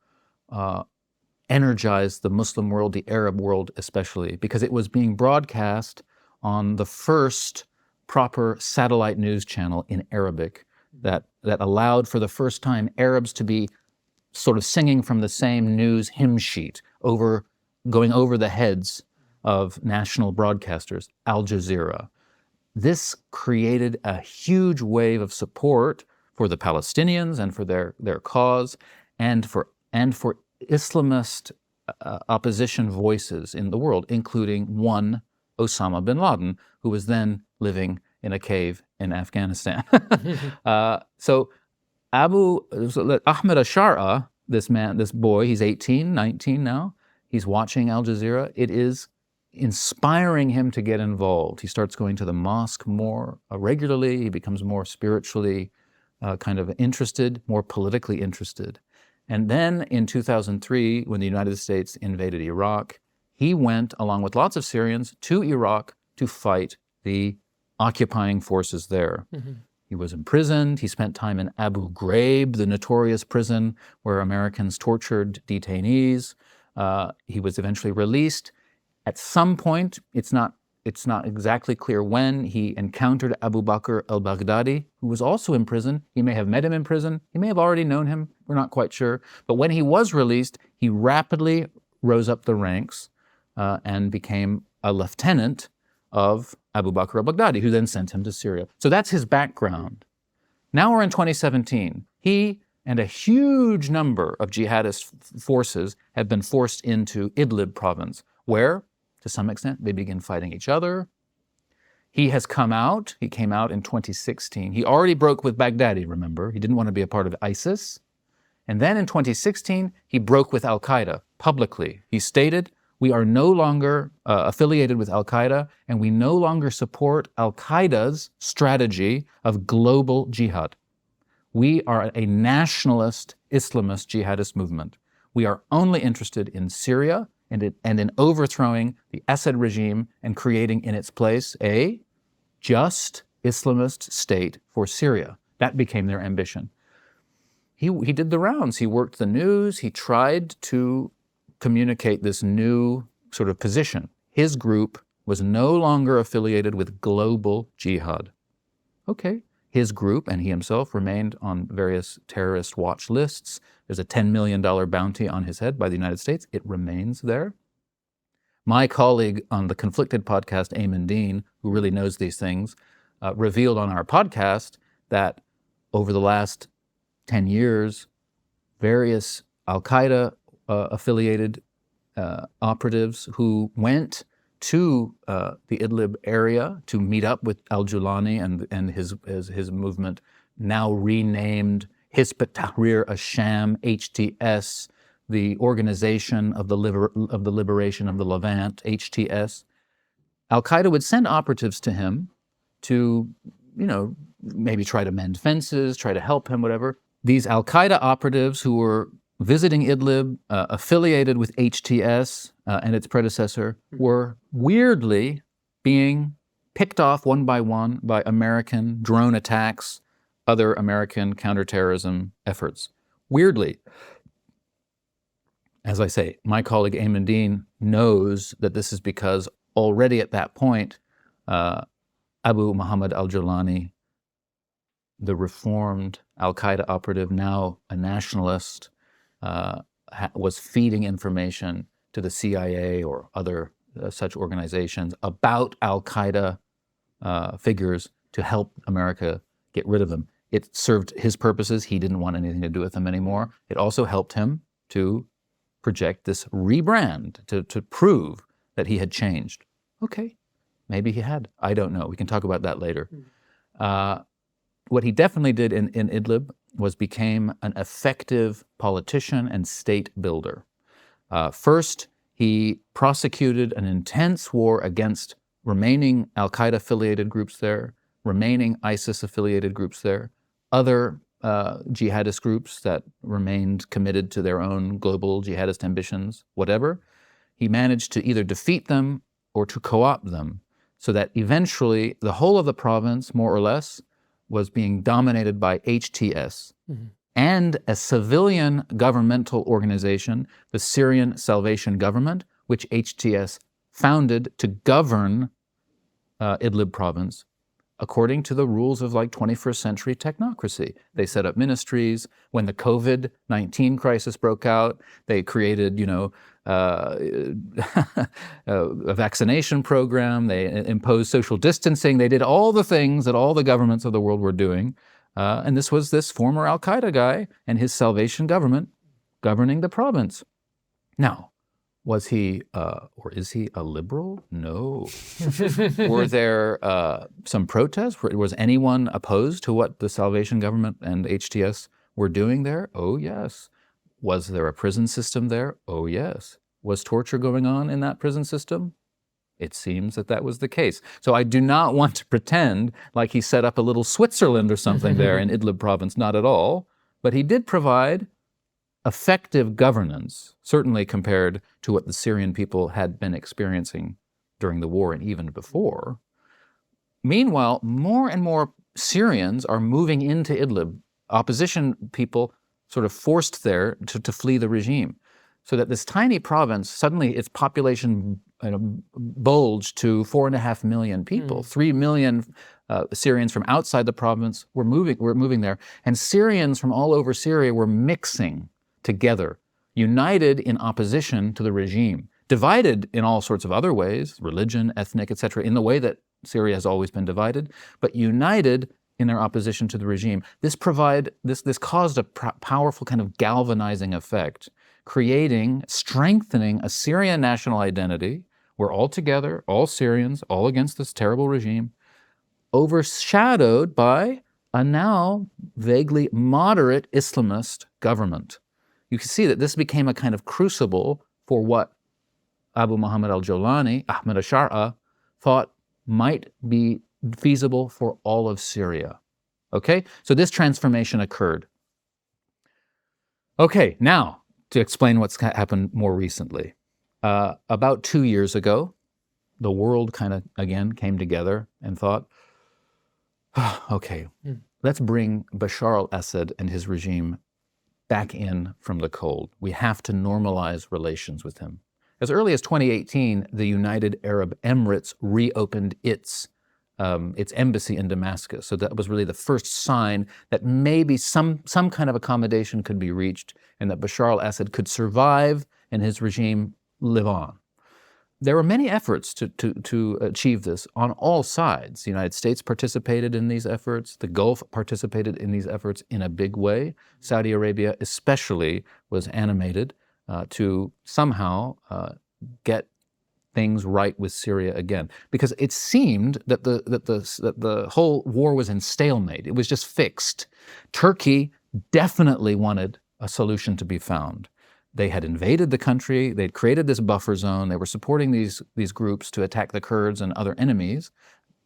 energized the Muslim world, the Arab world especially, because it was being broadcast on the first proper satellite news channel in Arabic that allowed for the first time Arabs to be sort of singing from the same news hymn sheet, going over the heads of national broadcasters, Al Jazeera. This created a huge wave of support for the Palestinians and for their cause, and for Islamist opposition voices in the world, including one, Osama bin Laden, who was then living in a cave in Afghanistan. So Ahmed al-Shar'a, this boy, he's 18, 19 now, he's watching Al Jazeera. It is inspiring him to get involved. He starts going to the mosque more regularly. He becomes more spiritually kind of interested, more politically interested. And then in 2003, when the United States invaded Iraq, he went, along with lots of Syrians, to Iraq to fight the occupying forces there. Mm-hmm. He was imprisoned. He spent time in Abu Ghraib, the notorious prison where Americans tortured detainees. He was eventually released. At some point, it's not exactly clear when, he encountered Abu Bakr al-Baghdadi, who was also in prison. He may have met him in prison. He may have already known him. We're not quite sure. But when he was released, he rapidly rose up the ranks and became a lieutenant of Abu Bakr al-Baghdadi, who then sent him to Syria. So that's his background. Now we're in 2017. He and a huge number of jihadist forces have been forced into Idlib province, where, to some extent, they begin fighting each other. He came out in 2016. He already broke with Baghdadi, remember? He didn't want to be a part of ISIS. And then in 2016, he broke with al-Qaeda publicly. He stated, we are no longer affiliated with al-Qaeda, and we no longer support al-Qaeda's strategy of global jihad. We are a nationalist Islamist jihadist movement. We are only interested in Syria and in overthrowing the Assad regime and creating in its place a just Islamist state for Syria. That became their ambition. He did the rounds. He worked the news. He tried to communicate this new sort of position. His group was no longer affiliated with global jihad. Okay. His group and he himself remained on various terrorist watch lists. There's a $10 million bounty on his head by the United States. It remains there. My colleague on the Conflicted podcast, Eamon Dean, who really knows these things, revealed on our podcast that over the last 10 years, various al-Qaeda affiliated operatives who went to the Idlib area to meet up with al-Julani and his movement, now renamed Hizb ut-Tahrir al-Sham, HTS, the Organization of the Liberation of the Levant, HTS. Al-Qaeda would send operatives to him to, maybe try to mend fences, try to help him, whatever. These al-Qaeda operatives who were visiting Idlib, affiliated with HTS and its predecessor, were weirdly being picked off one by one by American drone attacks, other American counterterrorism efforts. Weirdly. As I say, my colleague Ayman Dean knows that this is because already at that point, Abu Mohammad al-Julani, the reformed al-Qaeda operative, now a nationalist, was feeding information to the CIA or other such organizations about al-Qaeda figures to help America get rid of them. It served his purposes. He didn't want anything to do with them anymore. It also helped him to project this rebrand, to prove that he had changed. Okay, maybe he had. I don't know. We can talk about that later. What he definitely did in Idlib was became an effective politician and state builder. First, he prosecuted an intense war against remaining al-Qaeda affiliated groups there, remaining ISIS affiliated groups there, other jihadist groups that remained committed to their own global jihadist ambitions, whatever. He managed to either defeat them or to co-opt them, so that eventually the whole of the province, more or less, was being dominated by HTS and a civilian governmental organization, the Syrian Salvation Government, which HTS founded to govern Idlib province according to the rules of 21st century technocracy. They set up ministries. When the COVID-19 crisis broke out, they created, a vaccination program. They imposed social distancing. They did all the things that all the governments of the world were doing. And this was this former al-Qaeda guy and his Salvation Government governing the province. Now, was he, or is he a liberal? No. Were there some protests? Was anyone opposed to what the Salvation Government and HTS were doing there? Oh, yes. Was there a prison system there? Oh, yes. Was torture going on in that prison system? It seems that was the case. So I do not want to pretend like he set up a little Switzerland or something there in Idlib province, not at all. But he did provide effective governance, certainly compared to what the Syrian people had been experiencing during the war and even before. Meanwhile, more and more Syrians are moving into Idlib. Opposition people sort of forced there to flee the regime. So that this tiny province, suddenly its population bulged to 4.5 million people. 3 million Syrians from outside the province were moving there. And Syrians from all over Syria were mixing together, united in opposition to the regime, divided in all sorts of other ways, religion, ethnic, etc., in the way that Syria has always been divided, but united in their opposition to the regime. This caused a powerful kind of galvanizing effect, strengthening a Syrian national identity where all together, all Syrians, all against this terrible regime, overshadowed by a now vaguely moderate Islamist government. You can see that this became a kind of crucible for what Abu Mohammad al-Julani, Ahmed al-Shar'a, thought might be feasible for all of Syria. Okay? So this transformation occurred. Okay, now to explain what's happened more recently. About 2 years ago, the world kind of, again, came together and thought, okay, let's bring Bashar al-Assad and his regime back in from the cold. We have to normalize relations with him. As early as 2018, the United Arab Emirates reopened its embassy in Damascus. So that was really the first sign that maybe some kind of accommodation could be reached and that Bashar al-Assad could survive and his regime live on. there were many efforts to achieve this on all sides. The United States participated in these efforts. The Gulf participated in these efforts in a big way. Saudi Arabia especially was animated to somehow get things right with Syria again, because it seemed that the whole war was in stalemate. It was just fixed. Turkey definitely wanted a solution to be found. They had invaded the country. They'd created this buffer zone. They were supporting these groups to attack the Kurds and other enemies.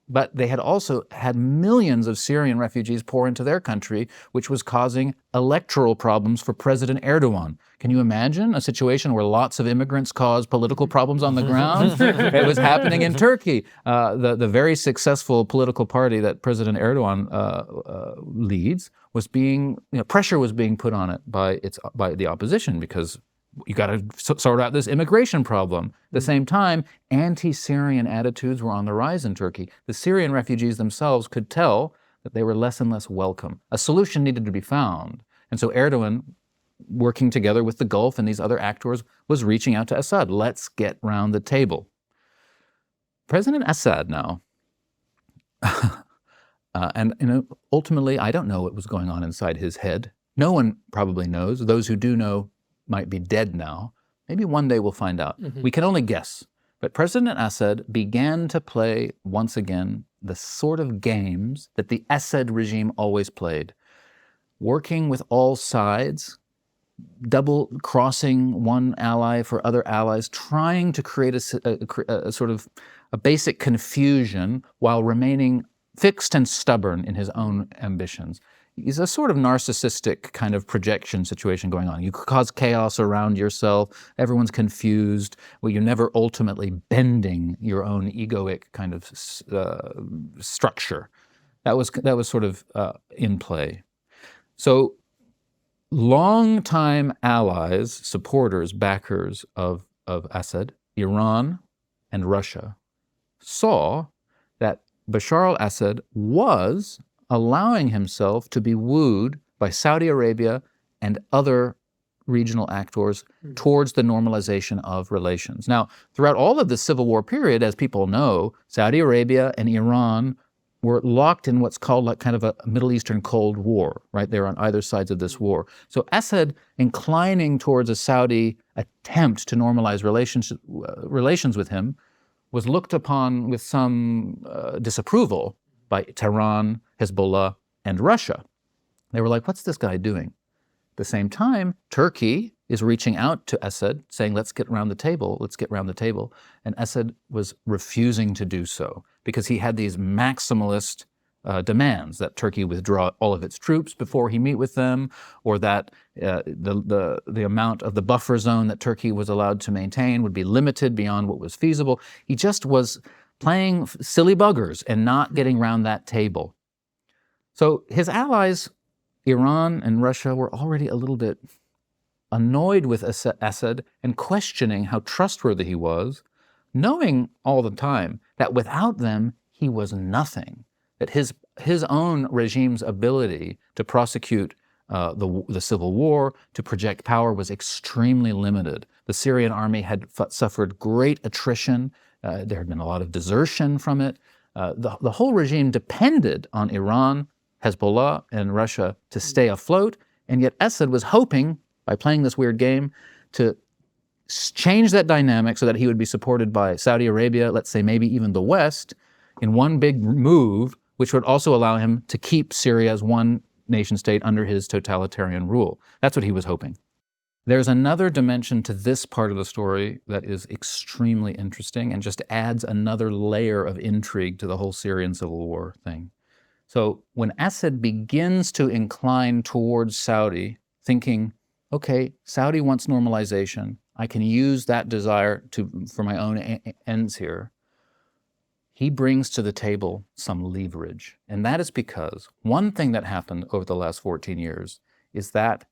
But they had also had millions of Syrian refugees pour into their country, which was causing electoral problems for President Erdogan. Can you imagine a situation where lots of immigrants cause political problems on the ground? It was happening in Turkey. The very successful political party that President Erdogan leads was being, pressure was being put on it by the opposition, because you got to sort out this immigration problem. At the same time, anti-Syrian attitudes were on the rise in Turkey. The Syrian refugees themselves could tell that they were less and less welcome. A solution needed to be found. And so Erdogan, working together with the Gulf and these other actors, was reaching out to Assad. Let's get round the table. President Assad now, and ultimately, I don't know what was going on inside his head. No one probably knows. Those who do know might be dead now. Maybe one day we'll find out. We can only guess. But President Assad began to play, once again, the sort of games that the Assad regime always played. Working with all sides, double-crossing one ally for other allies, trying to create a sort of a basic confusion while remaining fixed and stubborn in his own ambitions. It's a sort of narcissistic kind of projection situation going on. You cause chaos around yourself. Everyone's confused. Well, you're never ultimately bending your own egoic kind of structure. That was sort of in play. So, longtime allies, supporters, backers of Assad, Iran and Russia, saw that Bashar al-Assad was allowing himself to be wooed by Saudi Arabia and other regional actors towards the normalization of relations. Now, throughout all of the civil war period, as people know, Saudi Arabia and Iran were locked in what's called like kind of a Middle Eastern Cold War, right? They're on either sides of this war. So Assad inclining towards a Saudi attempt to normalize relations with him was looked upon with some disapproval by Tehran, Hezbollah, and Russia. They were like, what's this guy doing? At the same time, Turkey is reaching out to Assad, saying, let's get around the table. And Assad was refusing to do so because he had these maximalist demands that Turkey withdraw all of its troops before he meet with them, or that the amount of the buffer zone that Turkey was allowed to maintain would be limited beyond what was feasible. He just was playing silly buggers and not getting around that table. So his allies, Iran and Russia, were already a little bit annoyed with Assad and questioning how trustworthy he was, knowing all the time that without them, he was nothing, that his own regime's ability to prosecute the civil war, to project power, was extremely limited. The Syrian army had suffered great attrition. There had been a lot of desertion from it. The whole regime depended on Iran, Hezbollah, and Russia to stay afloat, and yet Assad was hoping, by playing this weird game, to change that dynamic so that he would be supported by Saudi Arabia, let's say maybe even the West, in one big move, which would also allow him to keep Syria as one nation state under his totalitarian rule. That's what he was hoping. There's another dimension to this part of the story that is extremely interesting and just adds another layer of intrigue to the whole Syrian civil war thing. So when Assad begins to incline towards Saudi, thinking, okay, Saudi wants normalization, I can use that desire for my own ends here, he brings to the table some leverage. And that is because one thing that happened over the last 14 years is that,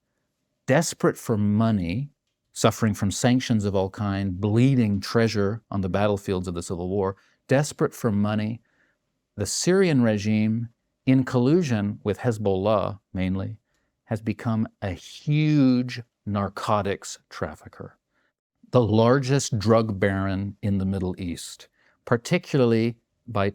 desperate for money, suffering from sanctions of all kind, bleeding treasure on the battlefields of the civil war, desperate for money, the Syrian regime, in collusion with Hezbollah mainly, has become a huge narcotics trafficker. the largest drug baron in the Middle East, particularly by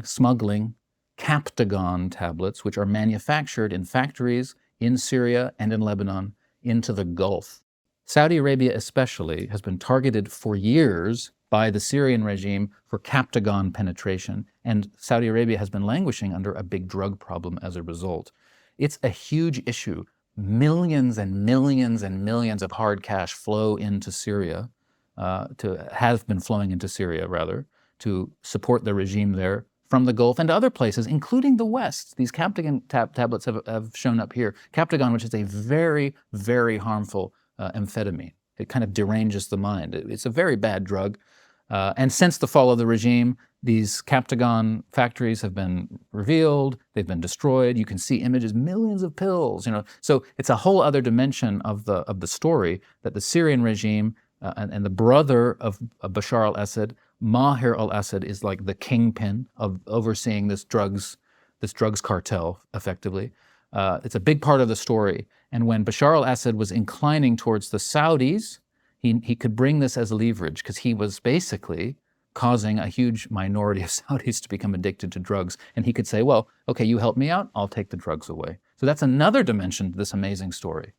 smuggling Captagon tablets, which are manufactured in factories in Syria and in Lebanon, into the Gulf. Saudi Arabia especially has been targeted for years by the Syrian regime for Captagon penetration, and Saudi Arabia has been languishing under a big drug problem as a result. It's a huge issue. Millions and millions and millions of hard cash flow into Syria, have been flowing into Syria, rather, to support the regime there from the Gulf and other places, including the West. These Captagon tablets have shown up here. Captagon, which is a very, very harmful amphetamine. It kind of deranges the mind. It's a very bad drug. And since the fall of the regime, these Captagon factories have been revealed, they've been destroyed. You can see images, millions of pills, So it's a whole other dimension of the story that the Syrian regime and the brother of Bashar al-Assad, Maher al-Assad, is like the kingpin of overseeing this drugs cartel, effectively. It's a big part of the story. And when Bashar al-Assad was inclining towards the Saudis, he could bring this as leverage because he was basically causing a huge minority of Saudis to become addicted to drugs. And he could say, well, okay, you help me out, I'll take the drugs away. So that's another dimension to this amazing story.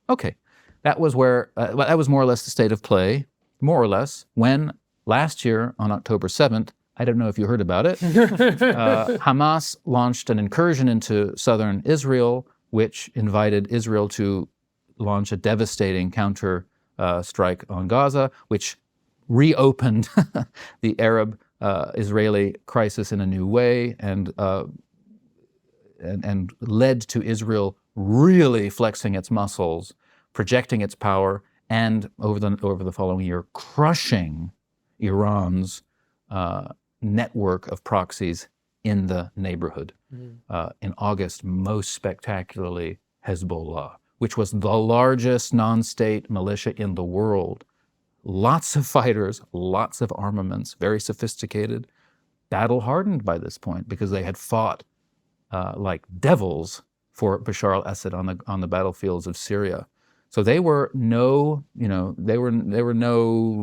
Okay, that was that was more or less the state of play, more or less, when last year on October 7th, I don't know if you heard about it, Hamas launched an incursion into southern Israel, which invited Israel to launch a devastating counter strike on Gaza, which reopened the Arab-Israeli crisis in a new way and led to Israel really flexing its muscles, projecting its power, and over the following year, crushing Iran's network of proxies in the neighborhood. In August, most spectacularly, Hezbollah, which was the largest non-state militia in the world. Lots of fighters, lots of armaments, very sophisticated, battle-hardened by this point because they had fought like devils for Bashar al-Assad on the battlefields of Syria. So they were no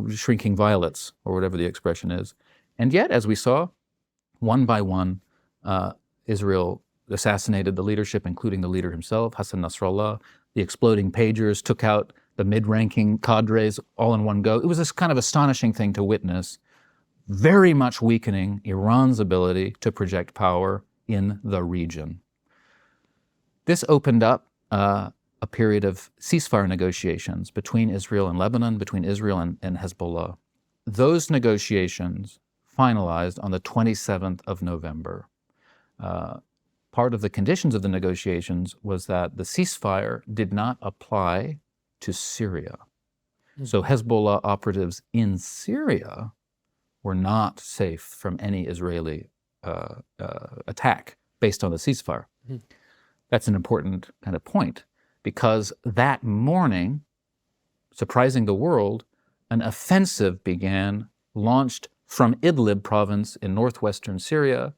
shrinking violets, or whatever the expression is. And yet, as we saw, one by one, Israel assassinated the leadership, including the leader himself, Hassan Nasrallah. The exploding pagers took out the mid-ranking cadres all in one go. It was this kind of astonishing thing to witness, very much weakening Iran's ability to project power in the region. This opened up a period of ceasefire negotiations between Israel and Lebanon, between Israel and Hezbollah. Those negotiations finalized on the 27th of November. Part of the conditions of the negotiations was that the ceasefire did not apply to Syria. So Hezbollah operatives in Syria were not safe from any Israeli attack based on the ceasefire. That's an important kind of point, because that morning, surprising the world, an offensive began, launched from Idlib province in northwestern Syria,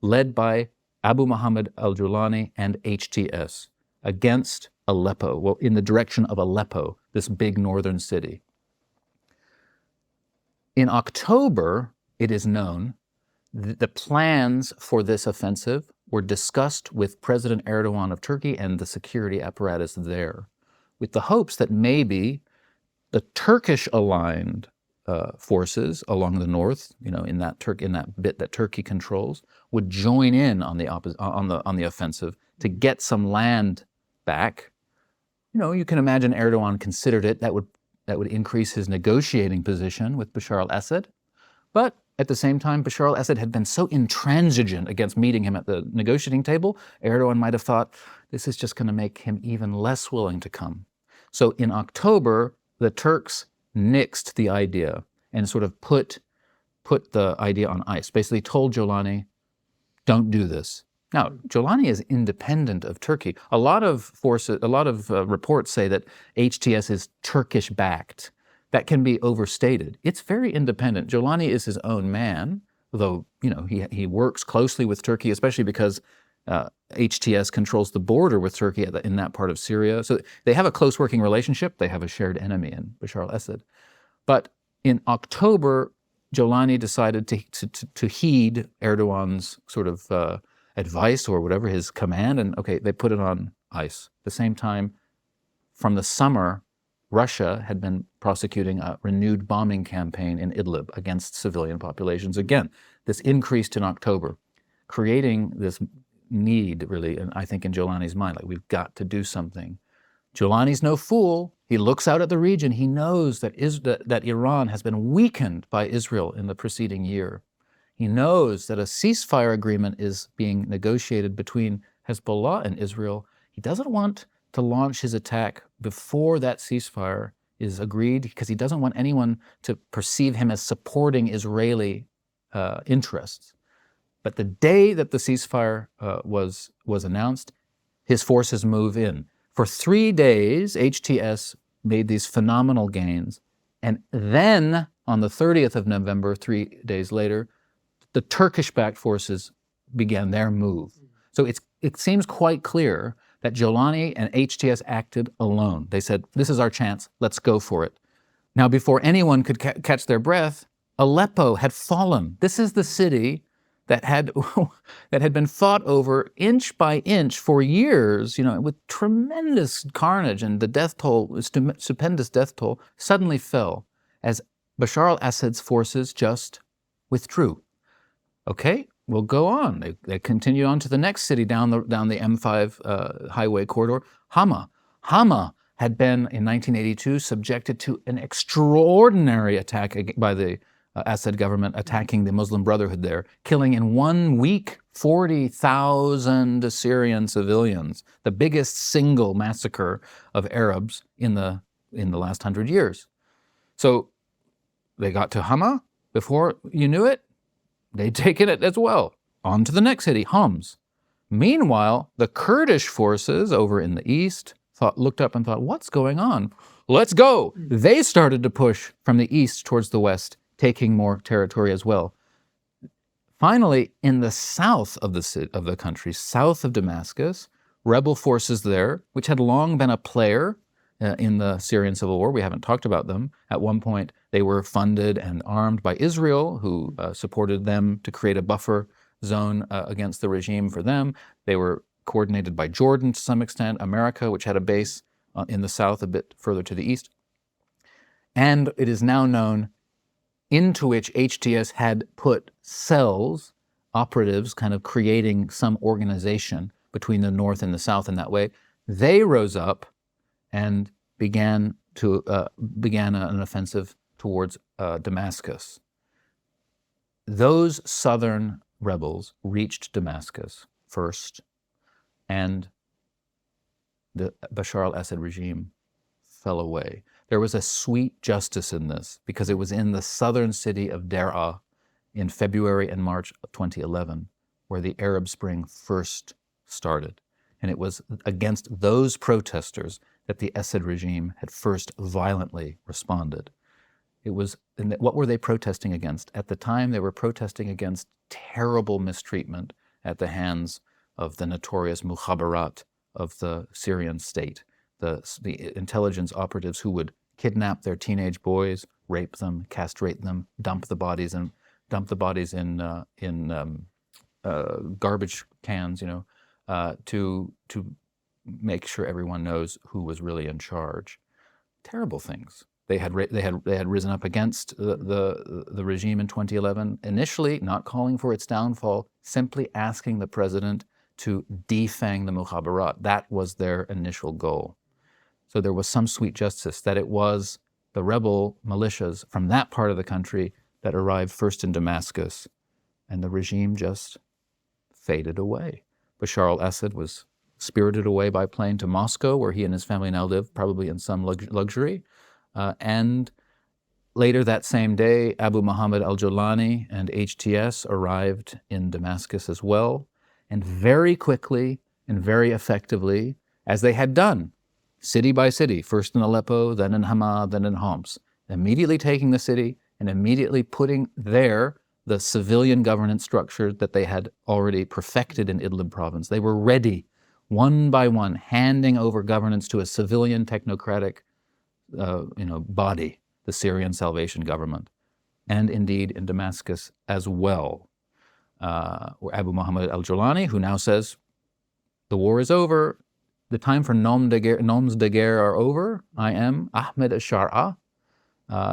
led by Abu Mohammad al-Julani and HTS against Aleppo, well, in the direction of Aleppo, this big northern city. In October, it is known, the plans for this offensive were discussed with President Erdogan of Turkey and the security apparatus there, with the hopes that maybe the Turkish-aligned forces along the north, in that bit that Turkey controls, would join in on the offensive to get some land back. You can imagine Erdogan considered it. That would increase his negotiating position with Bashar al-Assad. But at the same time, Bashar al-Assad had been so intransigent against meeting him at the negotiating table, Erdogan might have thought, this is just going to make him even less willing to come. So in October, the Turks nixed the idea and sort of put the idea on ice, basically told Julani, don't do this. Now, Julani is independent of Turkey. A lot of reports say that HTS is Turkish-backed. That can be overstated. It's very independent. Julani is his own man, though he works closely with Turkey, especially because HTS controls the border with Turkey in that part of Syria. So they have a close working relationship. They have a shared enemy in Bashar al-Assad. But in October, Julani decided to heed Erdogan's sort of advice or whatever, his command, and okay, they put it on ice. At the same time, from the summer, Russia had been prosecuting a renewed bombing campaign in Idlib against civilian populations. Again, this increased in October, creating this need, really, and I think in Julani's mind, like, we've got to do something. Julani's no fool. He looks out at the region. He knows that Iran has been weakened by Israel in the preceding year. He knows that a ceasefire agreement is being negotiated between Hezbollah and Israel. He doesn't want to launch his attack before that ceasefire is agreed, because he doesn't want anyone to perceive him as supporting Israeli interests. But the day that the ceasefire was announced, his forces move in. For 3 days, HTS made these phenomenal gains. And then on the 30th of November, 3 days later, the Turkish-backed forces began their move. So it seems quite clear that Julani and HTS acted alone. They said, this is our chance, let's go for it. Now, before anyone could catch their breath, Aleppo had fallen. This is the city that had been fought over inch by inch for years, with tremendous carnage, and the death toll, stupendous death toll, suddenly fell as Bashar al-Assad's forces just withdrew. Okay, we'll go on. They continued on to the next city down the M5 highway corridor, Hama. Hama had been, in 1982, subjected to an extraordinary attack by the Assad government, attacking the Muslim Brotherhood there, killing in 1 week 40,000 Syrian civilians, the biggest single massacre of Arabs in the last 100 years. So they got to Hama. Before you knew it, they'd taken it as well. On to the next city, Homs. Meanwhile, the Kurdish forces over in the east looked up and thought, what's going on? Let's go. They started to push from the east towards the west, taking more territory as well. Finally, in the south of the country, south of Damascus, rebel forces there, which had long been a player in the Syrian civil war, we haven't talked about them. At one point, they were funded and armed by Israel, who supported them to create a buffer zone against the regime for them. They were coordinated by Jordan to some extent, America, which had a base in the south a bit further to the east. And it is now known into which HTS had put cells, operatives, kind of creating some organization between the north and the south in that way. They rose up and began an offensive towards Damascus. Those southern rebels reached Damascus first, and the Bashar al-Assad regime fell away. There was a sweet justice in this, because it was in the southern city of Daraa in February and March of 2011 where the Arab Spring first started. And it was against those protesters that the Assad regime had first violently responded. What were they protesting against? At the time, they were protesting against terrible mistreatment at the hands of the notorious Mukhabarat of the Syrian state, the intelligence operatives who would kidnap their teenage boys, rape them, castrate them, dump the bodies in garbage cans, to make sure everyone knows who was really in charge. Terrible things. They had risen up against the regime in 2011, initially not calling for its downfall, simply asking the president to defang the Mukhabarat. That was their initial goal. So there was some sweet justice that it was the rebel militias from that part of the country that arrived first in Damascus, and the regime just faded away. Bashar al-Assad was spirited away by plane to Moscow, where he and his family now live, probably in some luxury. And later that same day, Abu Mohammad al-Julani and HTS arrived in Damascus as well. And very quickly and very effectively, as they had done, city by city, first in Aleppo, then in Hama, then in Homs, immediately taking the city and immediately putting there the civilian governance structure that they had already perfected in Idlib province. They were ready, one by one, handing over governance to a civilian technocratic body the Syrian Salvation Government, and indeed in Damascus as well. Abu Mohammad al-Julani, who now says the war is over, the time for noms de guerre are over. I am Ahmed al-Shar'a.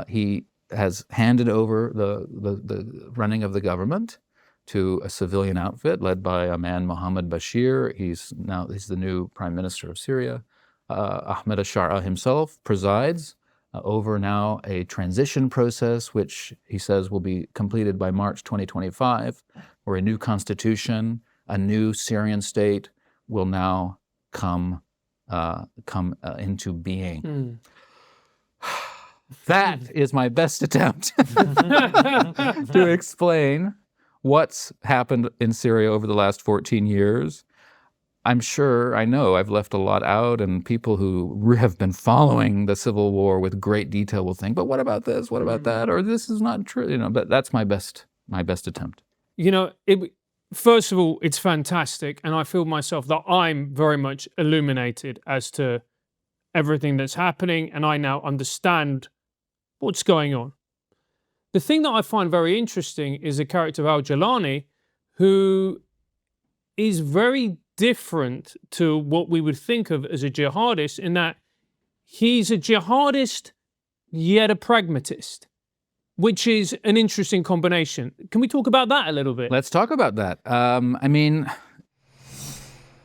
He has handed over the running of the government to a civilian outfit led by a man, Mohammad Bashir. He's the new prime minister of Syria. Ahmed al-Shar'a himself presides over now a transition process, which he says will be completed by March 2025, where a new constitution, a new Syrian state will now come into being. That is my best attempt to explain what's happened in Syria over the last 14 years. I'm sure, I know I've left a lot out, and people who have been following the civil war with great detail will think, but what about this? What about that? Or this is not true, but that's my best attempt. First of all, it's fantastic, and I feel myself that I'm very much illuminated as to everything that's happening, and I now understand what's going on. The thing that I find very interesting is the character of al-Julani, who is very different to what we would think of as a jihadist, in that he's a jihadist yet a pragmatist, which is an interesting combination. Can we talk about that a little bit? Let's talk about that.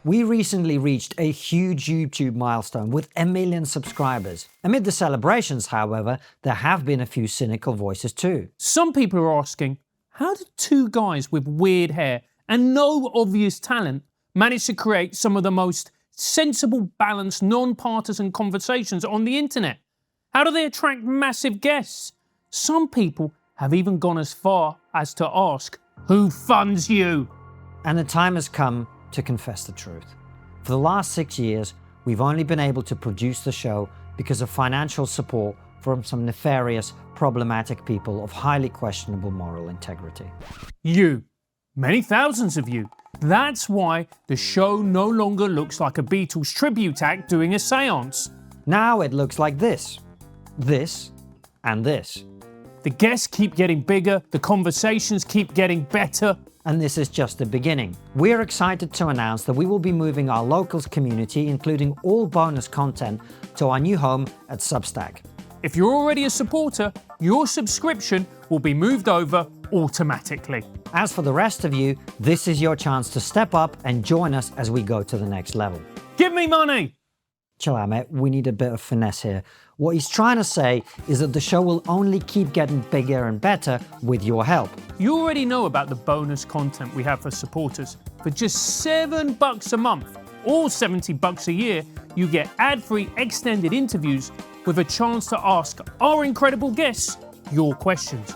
We recently reached a huge YouTube milestone with 1 million subscribers. Amid the celebrations, however, there have been a few cynical voices too. Some people are asking, how did two guys with weird hair and no obvious talent manage to create some of the most sensible, balanced, non-partisan conversations on the internet? How do they attract massive guests? Some people have even gone as far as to ask, who funds you? And the time has come to confess the truth. For the last 6 years, we've only been able to produce the show because of financial support from some nefarious, problematic people of highly questionable moral integrity. You. Many thousands of you. That's why the show no longer looks like a Beatles tribute act doing a seance. Now it looks like this, and this. The guests keep getting bigger, the conversations keep getting better. And this is just the beginning. We're excited to announce that we will be moving our locals community, including all bonus content, to our new home at Substack. If you're already a supporter, your subscription will be moved over automatically. As for the rest of you, this is your chance to step up and join us as we go to the next level. Give me money! Chill out, mate. We need a bit of finesse here. What he's trying to say is that the show will only keep getting bigger and better with your help. You already know about the bonus content we have for supporters. For just $7 a month or $70 a year, you get ad-free extended interviews with a chance to ask our incredible guests your questions.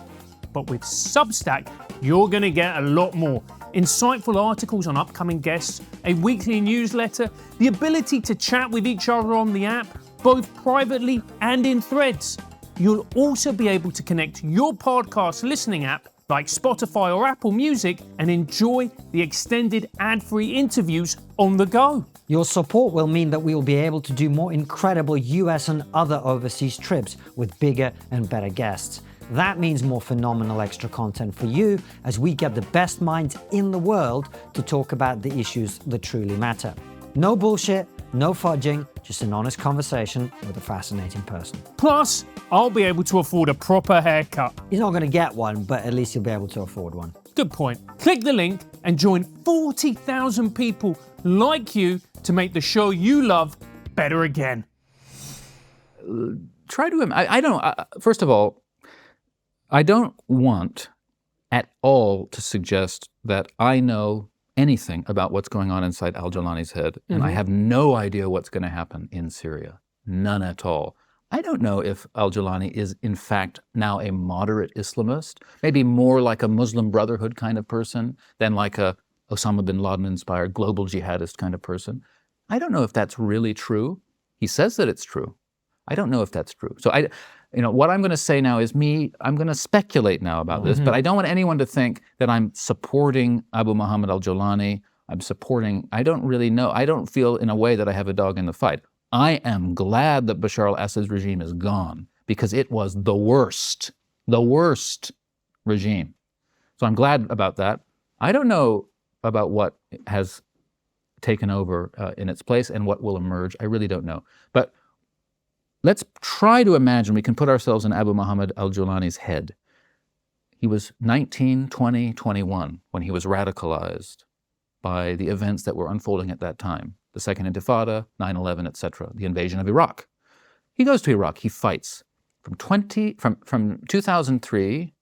But with Substack, you're going to get a lot more. Insightful articles on upcoming guests, a weekly newsletter, the ability to chat with each other on the app, both privately and in threads. You'll also be able to connect your podcast listening app like Spotify or Apple Music and enjoy the extended ad-free interviews on the go. Your support will mean that we will be able to do more incredible US and other overseas trips with bigger and better guests. That means more phenomenal extra content for you as we get the best minds in the world to talk about the issues that truly matter. No bullshit, no fudging, just an honest conversation with a fascinating person. Plus, I'll be able to afford a proper haircut. You're not going to get one, but at least you'll be able to afford one. Good point. Click the link and join 40,000 people like you to make the show you love better again. First of all, I don't want at all to suggest that I know anything about what's going on inside al-Julani's head, and I have no idea what's going to happen in Syria. None at all. I don't know if al-Julani is in fact now a moderate Islamist, maybe more like a Muslim Brotherhood kind of person than like a Osama bin Laden-inspired global jihadist kind of person. I don't know if that's really true. He says that it's true. I don't know if that's true. So what I'm going to say now is I'm going to speculate now about this, but I don't want anyone to think that I'm supporting Abu Mohammad al-Julani. I don't really know. I don't feel in a way that I have a dog in the fight. I am glad that Bashar al-Assad's regime is gone, because it was the worst regime. So I'm glad about that. I don't know about what has taken over in its place and what will emerge. I really don't know. But let's try to imagine, we can put ourselves in Abu Mohammad al-Julani's head. He was 19, 20, 21 when he was radicalized by the events that were unfolding at that time. The Second Intifada, 9/11, etc., the invasion of Iraq. He goes to Iraq, he fights. From 2003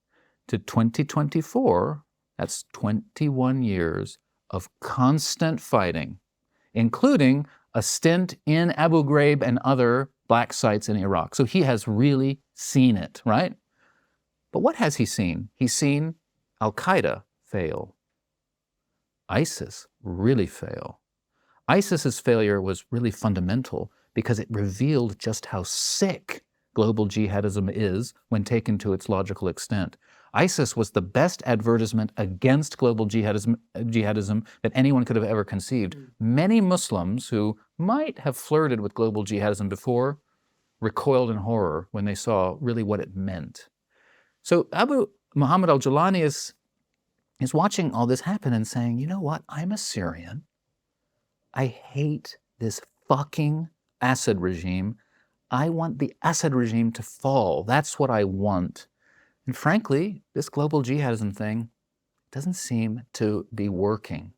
to 2024, that's 21 years of constant fighting, including a stint in Abu Ghraib and other black sites in Iraq. So he has really seen it, right? But what has he seen? He's seen al-Qaeda fail. ISIS really fail. ISIS's failure was really fundamental because it revealed just how sick global jihadism is when taken to its logical extent. ISIS was the best advertisement against global jihadism that anyone could have ever conceived. Many Muslims who might have flirted with global jihadism before recoiled in horror when they saw really what it meant. So Abu Mohammad al-Julani is watching all this happen and saying, you know what, I'm a Syrian. I hate this fucking Assad regime. I want the Assad regime to fall. That's what I want. And frankly, this global jihadism thing doesn't seem to be working.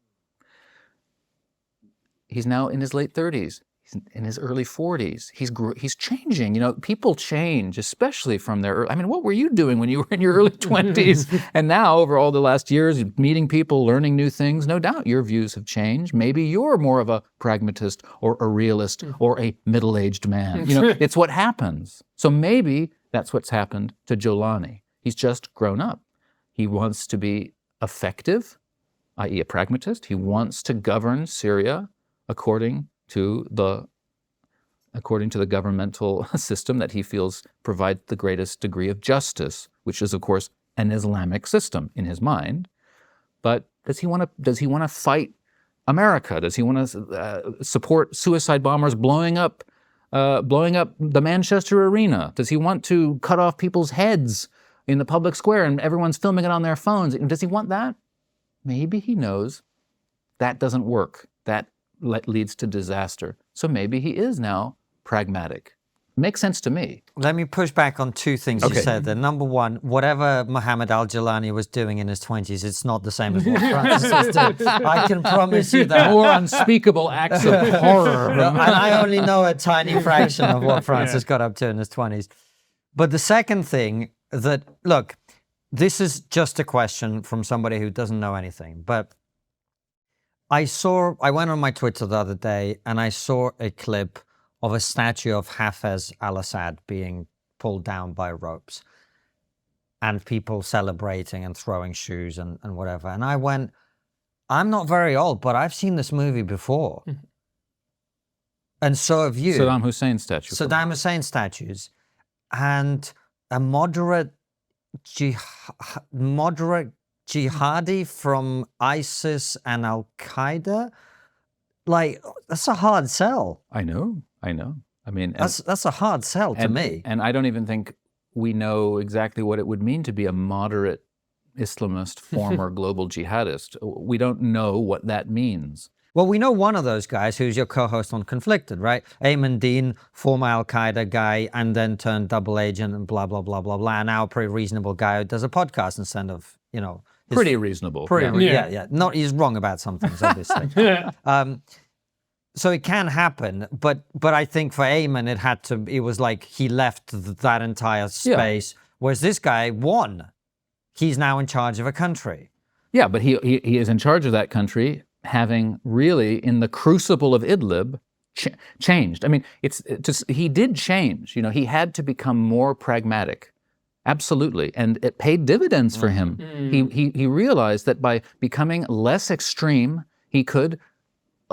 He's now in his late 30s. He's in his early 40s. He's changing. You know, people change, especially from their I mean, what were you doing when you were in your early 20s? And now, over all the last years, meeting people, learning new things, no doubt your views have changed. Maybe you're more of a pragmatist or a realist or a middle-aged man. You know, it's what happens. So maybe that's what's happened to Julani. He's just grown up. He wants to be effective, i.e. a pragmatist. He wants to govern Syria according to the governmental system that he feels provides the greatest degree of justice, which is, of course, an Islamic system in his mind. But does he want to fight America? Does he want to support suicide bombers blowing up the Manchester Arena? Does he want to cut off people's heads in the public square and everyone's filming it on their phones? Does he want that? Maybe he knows that doesn't work. That leads to disaster. So maybe he is now pragmatic. Makes sense to me. Let me push back on two things you said there. Number one, whatever Mohammad al-Julani was doing in his 20s, it's not the same as what Francis was doing. I can promise you that. More unspeakable acts of horror. And I only know a tiny fraction of what Francis got up to in his 20s. But the second thing that, look, this is just a question from somebody who doesn't know anything, but I went on my Twitter the other day and I saw a clip of a statue of Hafez al-Assad being pulled down by ropes and people celebrating and throwing shoes and whatever. And I went, I'm not very old, but I've seen this movie before. And so have you. Saddam Hussein statue. Saddam Hussein statues. And a moderate jihadi from ISIS and al-Qaeda, like, that's a hard sell. I know. I mean, that's a hard sell to me. And I don't even think we know exactly what it would mean to be a moderate Islamist, former global jihadist. We don't know what that means. Well, we know one of those guys who's your co-host on Conflicted, right? Ayman Dean, former al-Qaeda guy, and then turned double agent and blah, blah, blah, blah, blah. Now a pretty reasonable guy who does a podcast instead of, you know. Pretty reasonable. Yeah. Not, he's wrong about some things, obviously. So it can happen, but I think for Ayman, it was like he left that entire space, whereas this guy won. He's now in charge of a country. Yeah, but he is in charge of that country, having really, in the crucible of Idlib, changed. I mean, he did change. You know, he had to become more pragmatic. Absolutely, and it paid dividends for him. He realized that by becoming less extreme, he could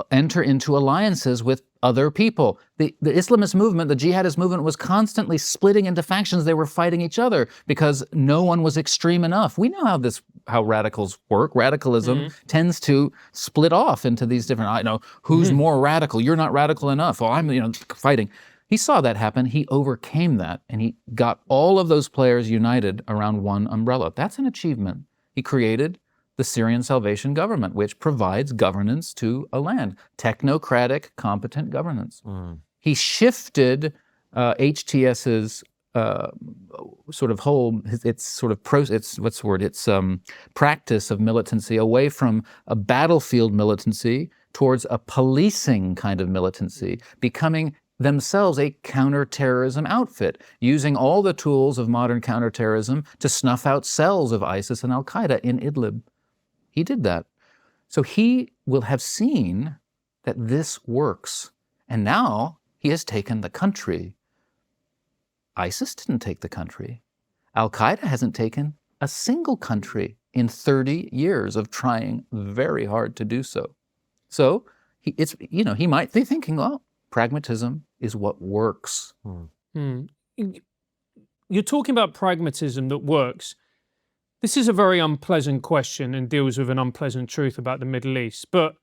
enter into alliances with other people. The Islamist movement, the Jihadist movement, was constantly splitting into factions. They were fighting each other because no one was extreme enough. We know how radicals work. Radicalism tends to split off into these different, who's more radical? You're not radical enough. Well, I'm, fighting. he saw that happen. He overcame that, and he got all of those players united around one umbrella. That's an achievement. He created the Syrian Salvation Government, which provides governance to a land, technocratic, competent governance. He shifted HTS's sort of whole, its practice of militancy away from a battlefield militancy towards a policing kind of militancy, becoming themselves a counterterrorism outfit, using all the tools of modern counterterrorism to snuff out cells of ISIS and al-Qaeda in Idlib. He did that. So he will have seen that this works. And now he has taken the country. ISIS didn't take the country. Al-Qaeda hasn't taken a single country in 30 years of trying very hard to do so. So he might be thinking, well, pragmatism is what works. You're talking about pragmatism that works. This is a very unpleasant question and deals with an unpleasant truth about the Middle East. But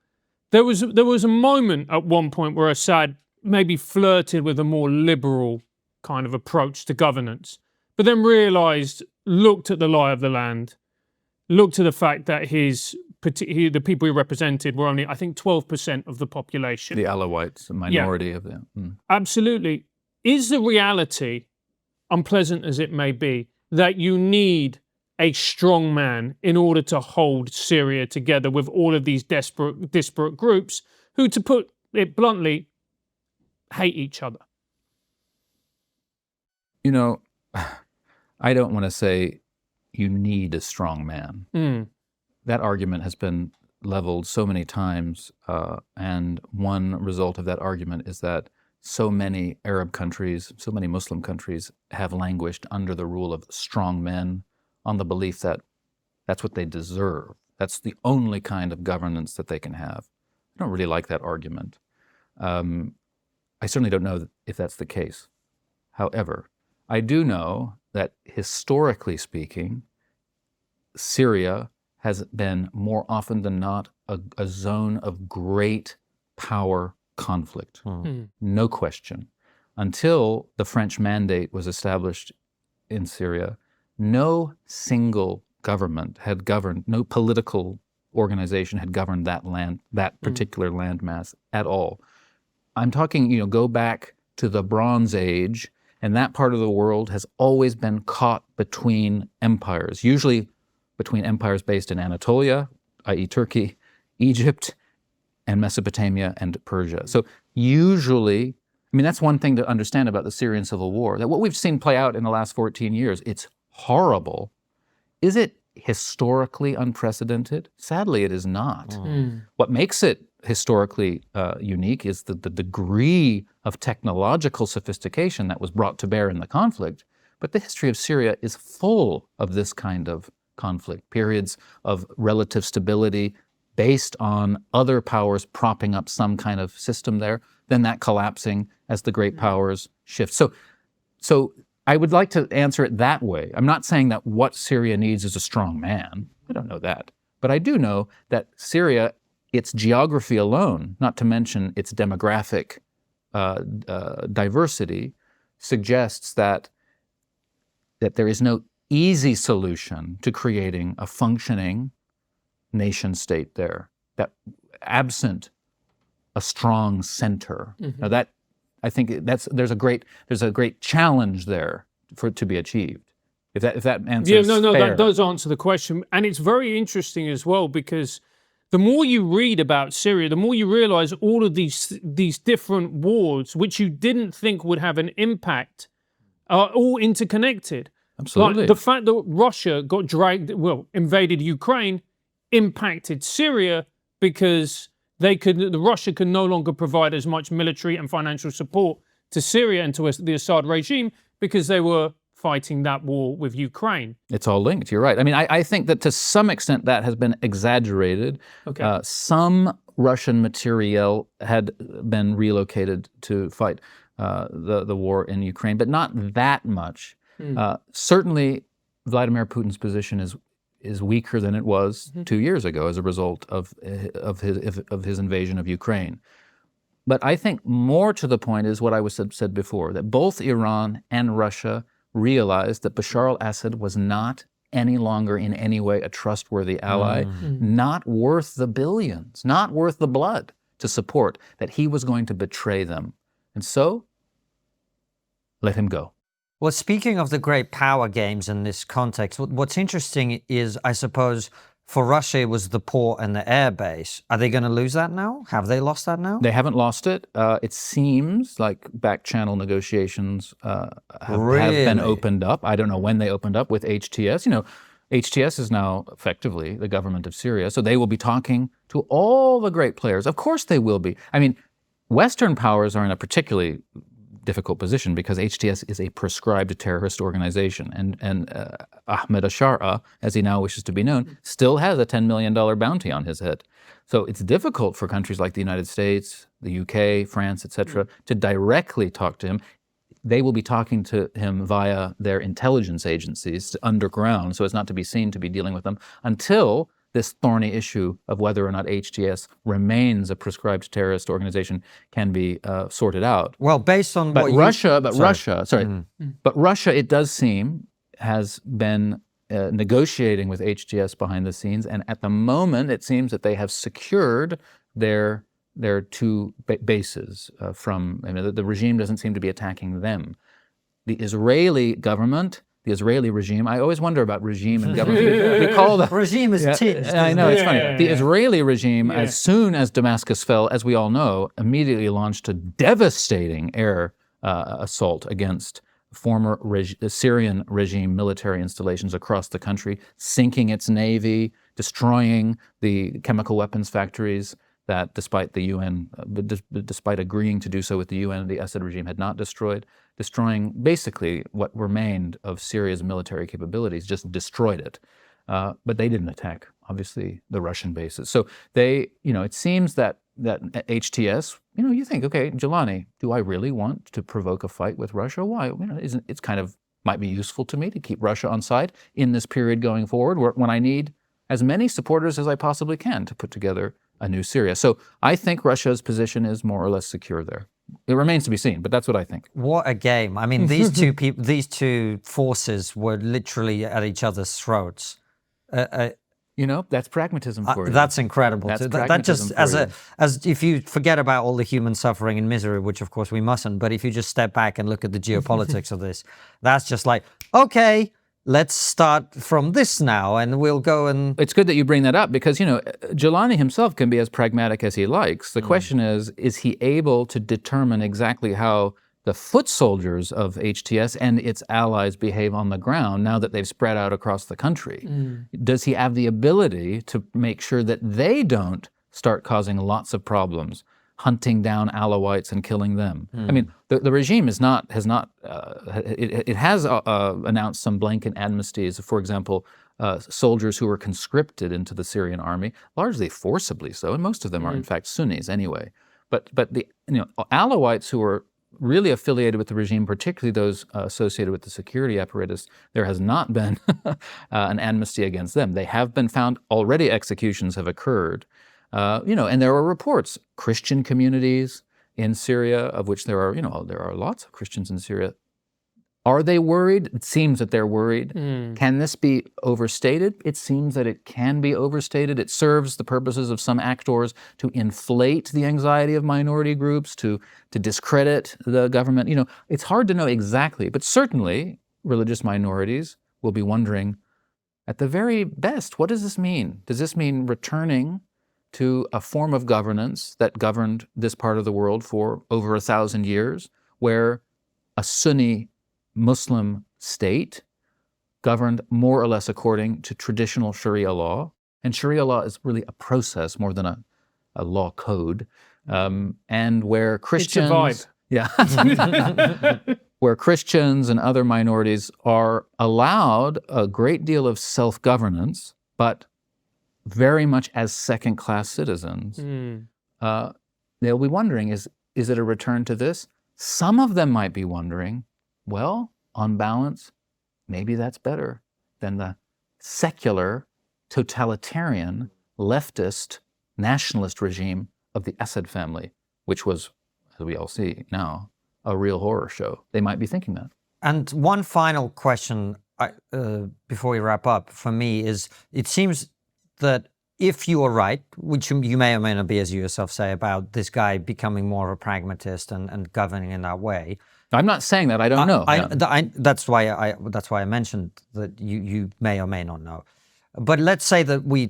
there was a moment at one point where Assad maybe flirted with a more liberal kind of approach to governance, but then realized, looked at the lie of the land, looked at the fact that the people he represented were only, I think, 12% of the population. The Alawites, a minority of them. Absolutely. Is the reality, unpleasant as it may be, that you need a strong man in order to hold Syria together with all of these disparate groups who, to put it bluntly, hate each other? You know, I don't want to say you need a strong man. That argument has been leveled so many times, and one result of that argument is that so many Arab countries, so many Muslim countries have languished under the rule of strong men on the belief that that's what they deserve. That's the only kind of governance that they can have. I don't really like that argument. I certainly don't know if that's the case. However, I do know that historically speaking, Syria has been more often than not a zone of great power conflict. No question. Until the French mandate was established in Syria, no single government had governed, no political organization had governed that land, that particular landmass at all. I'm talking, go back to the Bronze Age, and that part of the world has always been caught between empires, usually between empires based in Anatolia, i.e. Turkey, Egypt, and Mesopotamia and Persia. So usually, that's one thing to understand about the Syrian civil war, that what we've seen play out in the last 14 years, it's horrible. Is it historically unprecedented? Sadly, it is not. What makes it historically unique is the degree of technological sophistication that was brought to bear in the conflict. But the history of Syria is full of this kind of conflict, periods of relative stability based on other powers propping up some kind of system there, then that collapsing as the great powers shift. So I would like to answer it that way. I'm not saying that what Syria needs is a strong man. I don't know that. But I do know that Syria, its geography alone, not to mention its demographic diversity, suggests that there is no easy solution to creating a functioning nation state there, that absent a strong center. Now that, I think there's a great challenge there for it to be achieved. If that answers fair. That does answer the question. And it's very interesting as well, because the more you read about Syria, the more you realize all of these different wars, which you didn't think would have an impact, are all interconnected. Absolutely. Like the fact that Russia invaded Ukraine impacted Syria because Russia could no longer provide as much military and financial support to Syria and to the Assad regime because they were fighting that war with Ukraine. It's all linked, you're right. I think that to some extent that has been exaggerated. Okay. Some Russian materiel had been relocated to fight the war in Ukraine, but not that much. Certainly, Vladimir Putin's position is weaker than it was 2 years ago as a result of his invasion of Ukraine. But I think more to the point is what I said before, that both Iran and Russia realized that Bashar al-Assad was not any longer in any way a trustworthy ally, not worth the billions, not worth the blood to support, that he was going to betray them. And so, let him go. Well, speaking of the great power games in this context, what's interesting is, I suppose, for Russia, it was the port and the air base. Are they going to lose that now? Have they lost that now? They haven't lost it. It seems like back-channel negotiations have been opened up. I don't know when they opened up with HTS. You know, HTS is now effectively the government of Syria, so they will be talking to all the great players. Of course they will be. I mean, Western powers are in a particularly difficult position because HTS is a prescribed terrorist organization, and Ahmed Ashara, as he now wishes to be known, still has a $10 million bounty on his head. So it's difficult for countries like the United States, the UK, France, etc., to directly talk to him. They will be talking to him via their intelligence agencies underground, so as not to be seen to be dealing with them until this thorny issue of whether or not HTS remains a prescribed terrorist organization can be sorted out. Well, based on but what Russia, you... but Russia, it does seem, has been negotiating with HTS behind the scenes, and at the moment, it seems that they have secured their two bases from. I mean, the regime doesn't seem to be attacking them. The Israeli government. The Israeli regime, I always wonder about regime and government. We call the regime is tinged. I know, it's funny. The Israeli regime, as soon as Damascus fell, as we all know, immediately launched a devastating air assault against former Syrian regime military installations across the country, sinking its navy, destroying the chemical weapons factories that despite the UN, despite agreeing to do so with the UN, the Assad regime had not destroyed, destroying basically what remained of Syria's military capabilities, just destroyed it. But they didn't attack, obviously, the Russian bases. So they, it seems that HTS, you think, okay, Julani, do I really want to provoke a fight with Russia? Why? It's kind of might be useful to me to keep Russia on side in this period going forward, when I need as many supporters as I possibly can to put together a new Syria. So I think Russia's position is more or less secure there. It remains to be seen, but that's what I think. What a game. I mean, these these two forces were literally at each other's throats. That's pragmatism for you. That's incredible. That's that just, as if you forget about all the human suffering and misery, which of course we mustn't, but if you just step back and look at the geopolitics of this, that's just like, okay, let's start from this now, and we'll go and... It's good that you bring that up because, Julani himself can be as pragmatic as he likes. The question is he able to determine exactly how the foot soldiers of HTS and its allies behave on the ground now that they've spread out across the country? Does he have the ability to make sure that they don't start causing lots of problems, hunting down Alawites and killing them? I mean, the regime has announced some blanket amnesties. For example, soldiers who were conscripted into the Syrian army, largely forcibly so, and most of them are in fact Sunnis anyway. But the Alawites who were really affiliated with the regime, particularly those associated with the security apparatus, there has not been an amnesty against them. They have been found, already executions have occurred. And there are reports, Christian communities in Syria, of which there are lots of Christians in Syria. Are they worried? It seems that they're worried. Can this be overstated? It seems that it can be overstated. It serves the purposes of some actors to inflate the anxiety of minority groups, to discredit the government. It's hard to know exactly, but certainly religious minorities will be wondering, at the very best, what does this mean? Does this mean returning to a form of governance that governed this part of the world for over 1,000 years, where a Sunni Muslim state governed more or less according to traditional Sharia law? And Sharia law is really a process more than a law code. And where Christians... It's a vibe. Yeah. Where Christians and other minorities are allowed a great deal of self-governance, but very much as second-class citizens. They'll be wondering, is it a return to this? Some of them might be wondering, well, on balance, maybe that's better than the secular, totalitarian, leftist, nationalist regime of the Assad family, which was as we all see now, a real horror show. They might be thinking that. And one final question before we wrap up for me is, it seems that if you are right, which you may or may not be, as you yourself say, about this guy becoming more of a pragmatist and governing in that way. I'm not saying that. I don't know. That's why I mentioned that you may or may not know. But let's say that we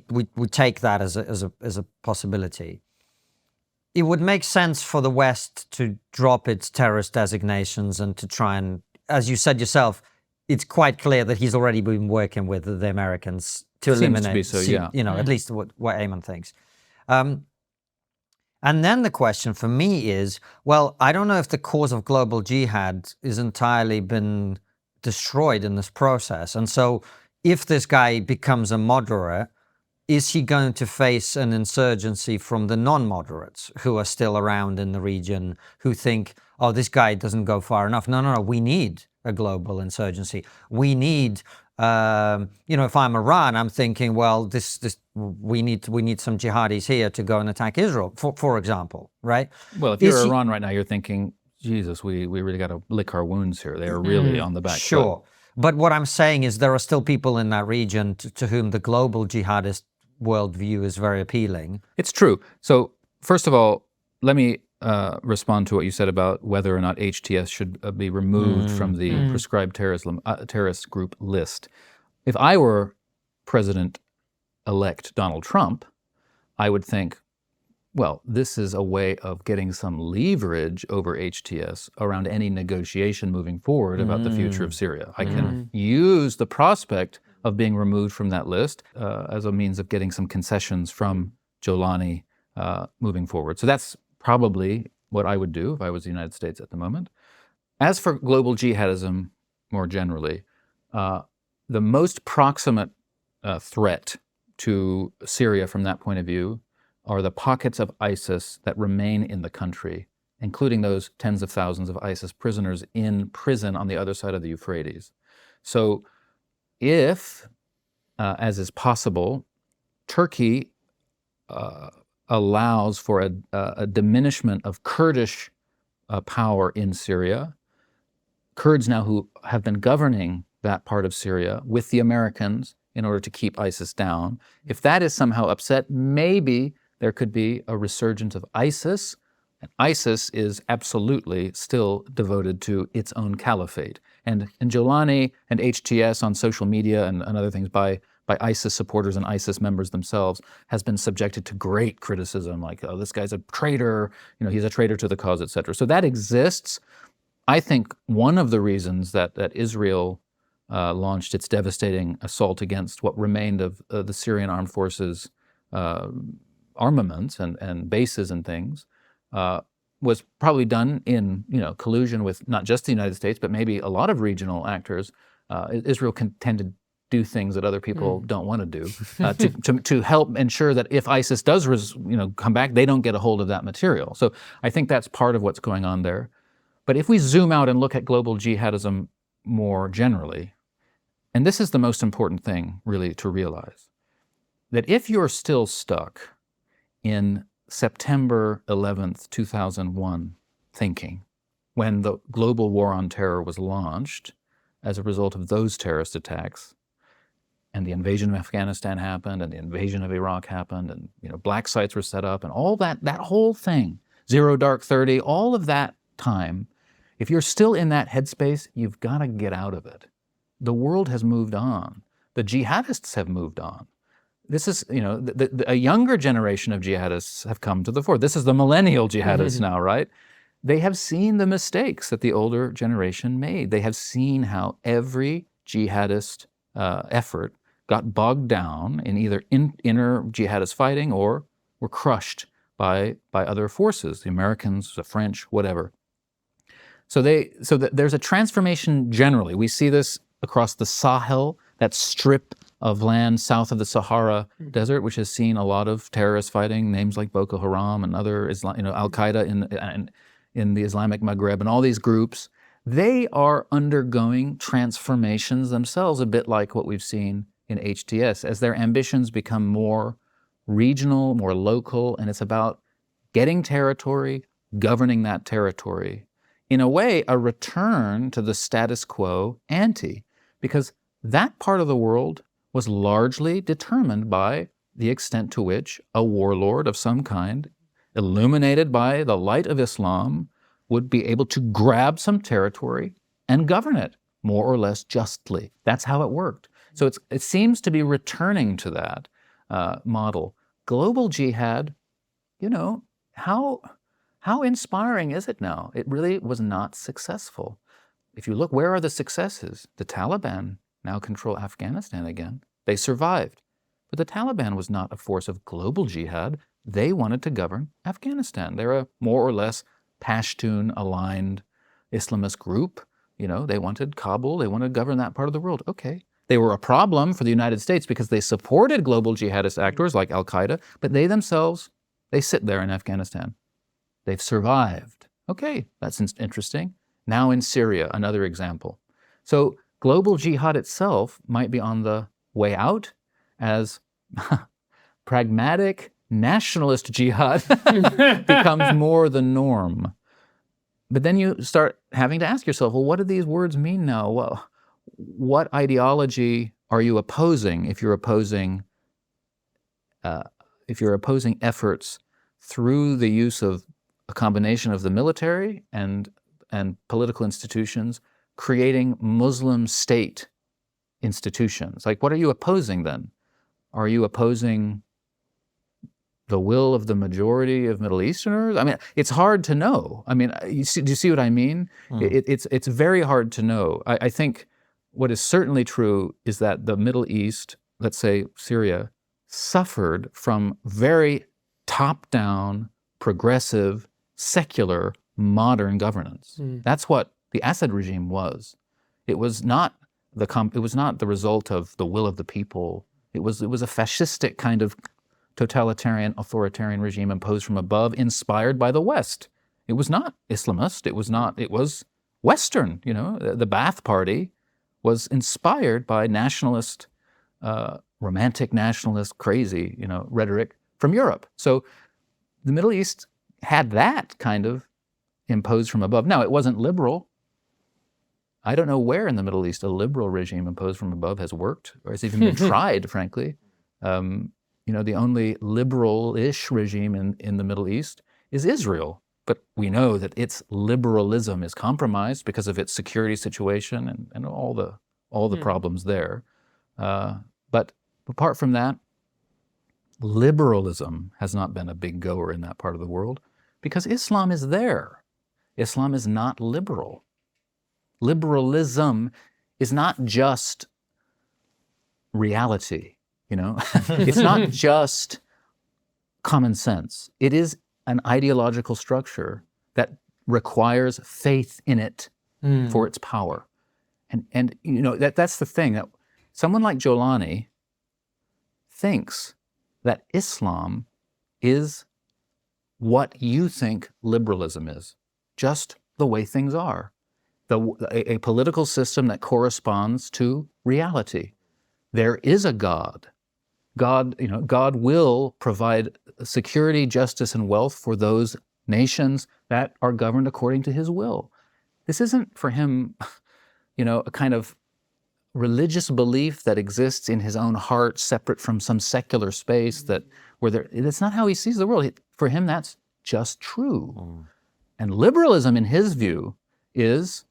take that as a possibility. It would make sense for the West to drop its terrorist designations and to try and, as you said yourself, it's quite clear that he's already been working with the Americans to eliminate, to be so, yeah. At least what Eamon thinks. And then the question for me is, well, I don't know if the cause of global jihad is entirely been destroyed in this process. And so if this guy becomes a moderate, is he going to face an insurgency from the non-moderates who are still around in the region, who think, oh, this guy doesn't go far enough? No, we need a global insurgency. We need, if I'm Iran, I'm thinking, well, we need some jihadis here to go and attack Israel, for example, right? Well, if you're Iran right now, you're thinking, Jesus, we really got to lick our wounds here. They are really on the back foot. Sure. But what I'm saying is there are still people in that region to whom the global jihadist worldview is very appealing. It's true. So first of all, let me respond to what you said about whether or not HTS should be removed from the prescribed terrorist group list. If I were President-elect Donald Trump, I would think, well, this is a way of getting some leverage over HTS around any negotiation moving forward about the future of Syria. I can use the prospect of being removed from that list as a means of getting some concessions from al-Julani moving forward. So that's probably what I would do if I was the United States at the moment. As for global jihadism more generally, the most proximate threat to Syria from that point of view are the pockets of ISIS that remain in the country, including those tens of thousands of ISIS prisoners in prison on the other side of the Euphrates. So if, as is possible, Turkey allows for a diminishment of Kurdish power in Syria, Kurds now who have been governing that part of Syria with the Americans in order to keep ISIS down, if that is somehow upset, maybe there could be a resurgence of ISIS. And ISIS is absolutely still devoted to its own caliphate. And al-Julani and HTS on social media and other things by ISIS supporters and ISIS members themselves has been subjected to great criticism, like, oh, this guy's a traitor, he's a traitor to the cause, etc. So that exists. I think one of the reasons that Israel launched its devastating assault against what remained of the Syrian armed forces armaments and bases and things was probably done in collusion with not just the United States, but maybe a lot of regional actors. Israel can tend to do things that other people don't want to do to help ensure that if ISIS does come back, they don't get a hold of that material. So I think that's part of what's going on there. But if we zoom out and look at global jihadism more generally, and this is the most important thing really to realize, that if you're still stuck in September 11th, 2001 thinking, when the global war on terror was launched as a result of those terrorist attacks, and the invasion of Afghanistan happened, and the invasion of Iraq happened, and black sites were set up, and all that whole thing, Zero Dark 30, all of that time, if you're still in that headspace, you've got to get out of it. The world has moved on. The jihadists have moved on. This is, a younger generation of jihadists have come to the fore. This is the millennial jihadists now, right? They have seen the mistakes that the older generation made. They have seen how every jihadist effort got bogged down in either inner jihadist fighting or were crushed by other forces, the Americans, the French, whatever. So there's a transformation generally. We see this across the Sahel, that strip of land south of the Sahara Desert, which has seen a lot of terrorist fighting, names like Boko Haram and other Al-Qaeda in the Islamic Maghreb, and all these groups. They are undergoing transformations themselves, a bit like what we've seen in HTS, as their ambitions become more regional, more local, and it's about getting territory, governing that territory. In a way, a return to the status quo ante, because that part of the world was largely determined by the extent to which a warlord of some kind, illuminated by the light of Islam, would be able to grab some territory and govern it more or less justly. That's how it worked. So it seems to be returning to that model. Global jihad, how inspiring is it now? It really was not successful. If you look, where are the successes? The Taliban now control Afghanistan again. They survived. But the Taliban was not a force of global jihad. They wanted to govern Afghanistan. They're a more or less Pashtun-aligned Islamist group. They wanted Kabul. They wanted to govern that part of the world. Okay. They were a problem for the United States because they supported global jihadist actors like al-Qaeda, but they themselves, they sit there in Afghanistan. They've survived. Okay, that's interesting. Now in Syria, another example. So global jihad itself might be on the way out as pragmatic nationalist jihad becomes more the norm. But then you start having to ask yourself, well, what do these words mean now? Well, what ideology are you opposing if you're opposing efforts through the use of a combination of the military and political institutions creating Muslim state institutions? Like, what are you opposing then? Are you opposing the will of the majority of Middle Easterners? I mean, it's hard to know. I mean, do you see what I mean? It's very hard to know. I think what is certainly true is that the Middle East, let's say Syria, suffered from very top-down, progressive, secular, modern governance. That's what the Assad regime was. It was not the result of the will of the people. It was a fascistic kind of totalitarian, authoritarian regime imposed from above, inspired by the West. It was not Islamist. It was Western. The Ba'ath Party was inspired by nationalist, romantic nationalist, crazy, rhetoric from Europe. So the Middle East had that kind of imposed from above. Now, it wasn't liberal. I don't know where in the Middle East a liberal regime imposed from above has worked or has even been tried, frankly. The only liberal-ish regime in the Middle East is Israel. But we know that its liberalism is compromised because of its security situation and all the problems there. But apart from that, liberalism has not been a big goer in that part of the world because Islam is there. Islam is not liberal. Liberalism is not just reality, It's not just common sense. It is an ideological structure that requires faith in it for its power. And that's the thing, that someone like Julani thinks that Islam is what you think liberalism is, just the way things are. A political system that corresponds to reality. There is a God. God will provide security, justice, and wealth for those nations that are governed according to his will. This isn't for him, a kind of religious belief that exists in his own heart, separate from some secular space that's not how he sees the world. For him, that's just true. And liberalism, in his view, is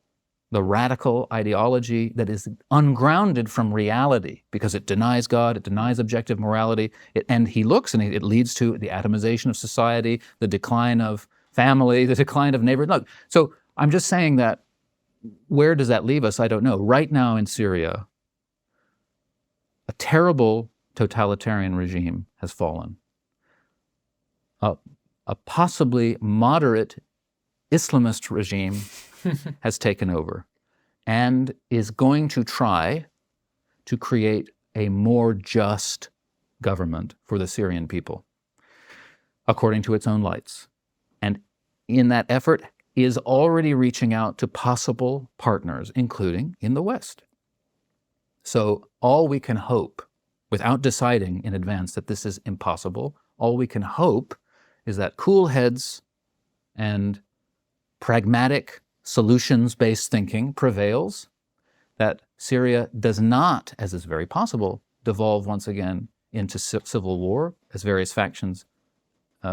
the radical ideology that is ungrounded from reality because it denies God, it denies objective morality, and he looks and it leads to the atomization of society, the decline of family, the decline of neighborhood. So I'm just saying that where does that leave us? I don't know. Right now in Syria, a terrible totalitarian regime has fallen. A possibly moderate Islamist regime has taken over and is going to try to create a more just government for the Syrian people, according to its own lights. And in that effort is already reaching out to possible partners, including in the West. So all we can hope, without deciding in advance that this is impossible, all we can hope is that cool heads and pragmatic solutions-based thinking prevails, that Syria does not, as is very possible, devolve once again into civil war as various factions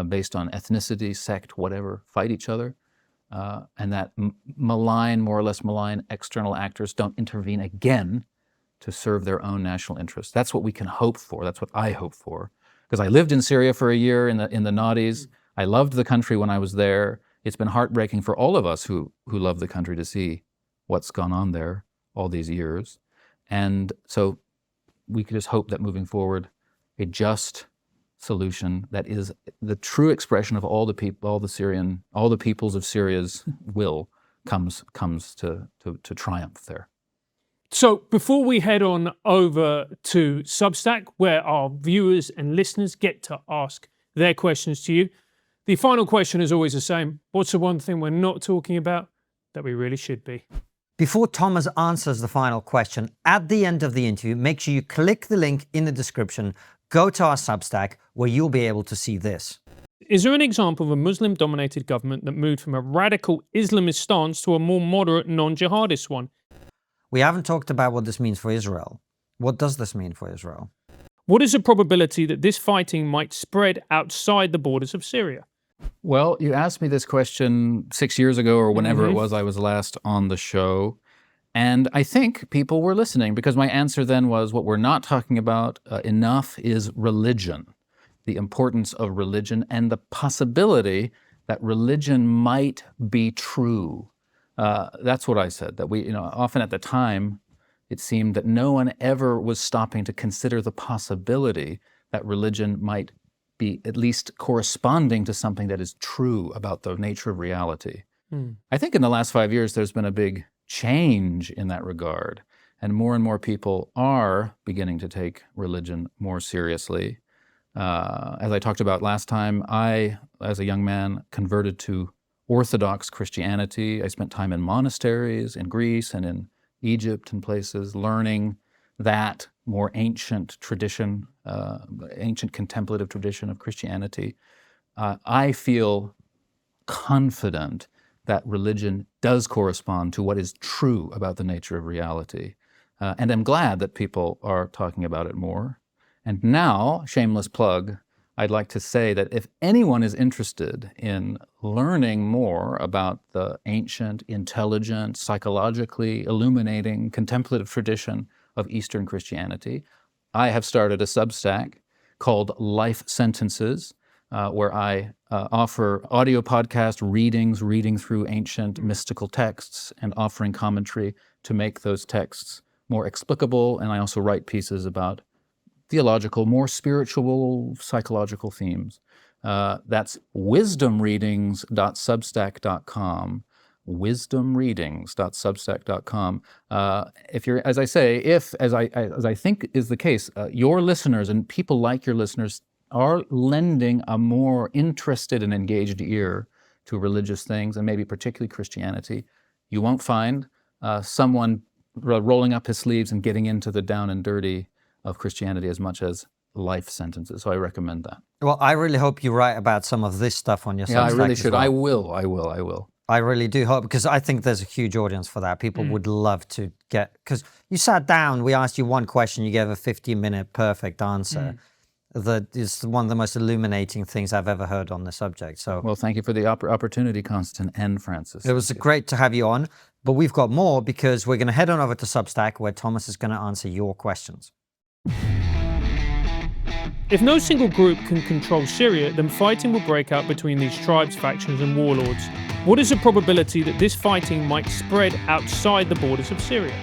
based on ethnicity, sect, whatever, fight each other, and that more or less malign external actors don't intervene again to serve their own national interests. That's what we can hope for. That's what I hope for. Because I lived in Syria for a year in the noughties. I loved the country when I was there. It's been heartbreaking for all of us who love the country to see what's gone on there all these years. And so we could just hope that moving forward, a just solution that is the true expression of all the peoples of Syria's will comes to triumph there. So before we head on over to Substack, where our viewers and listeners get to ask their questions to you, the final question is always the same. What's the one thing we're not talking about that we really should be? Before Thomas answers the final question, at the end of the interview, make sure you click the link in the description, go to our Substack, where you'll be able to see this. Is there an example of a Muslim-dominated government that moved from a radical Islamist stance to a more moderate non-jihadist one? We haven't talked about what this means for Israel. What does this mean for Israel? What is the probability that this fighting might spread outside the borders of Syria? Well, you asked me this question 6 years ago or whenever it was I was last on the show, and I think people were listening because my answer then was what we're not talking about enough is religion, the importance of religion and the possibility that religion might be true. That's what I said, that we, often at the time, it seemed that no one ever was stopping to consider the possibility that religion might be at least corresponding to something that is true about the nature of reality. I think in the last 5 years, there's been a big change in that regard, and more people are beginning to take religion more seriously. As I talked about last time, I, as a young man, converted to Orthodox Christianity. I spent time in monasteries in Greece and in Egypt and places, learning that more ancient tradition, ancient contemplative tradition of Christianity. I feel confident that religion does correspond to what is true about the nature of reality. And I'm glad that people are talking about it more. And now, shameless plug, I'd like to say that if anyone is interested in learning more about the ancient, intelligent, psychologically illuminating, contemplative tradition of Eastern Christianity, I have started a Substack called Life Sentences, where I offer audio podcast reading through ancient mystical texts and offering commentary to make those texts more explicable. And I also write pieces about theological, more spiritual, psychological themes. That's wisdomreadings.substack.com, wisdomreadings.substack.com. If you're, as I say, as I think is the case, your listeners and people like your listeners are lending a more interested and engaged ear to religious things, and maybe particularly Christianity, you won't find someone rolling up his sleeves and getting into the down and dirty of Christianity as much as Life Sentences. So I recommend that. Well, I really hope you write about some of this stuff on your Substack. Yeah, I really should. Well. I will. I really do hope, because I think there's a huge audience for that. People would love to get, because you sat down, we asked you one question, you gave a 15-minute perfect answer. That is one of the most illuminating things I've ever heard on the subject. So, well, thank you for the opportunity, Konstantin and Francis. It was great to have you on, but we've got more because we're going to head on over to Substack, where Thomas is going to answer your questions. If no single group can control Syria, then fighting will break out between these tribes, factions and warlords. What is the probability that this fighting might spread outside the borders of Syria?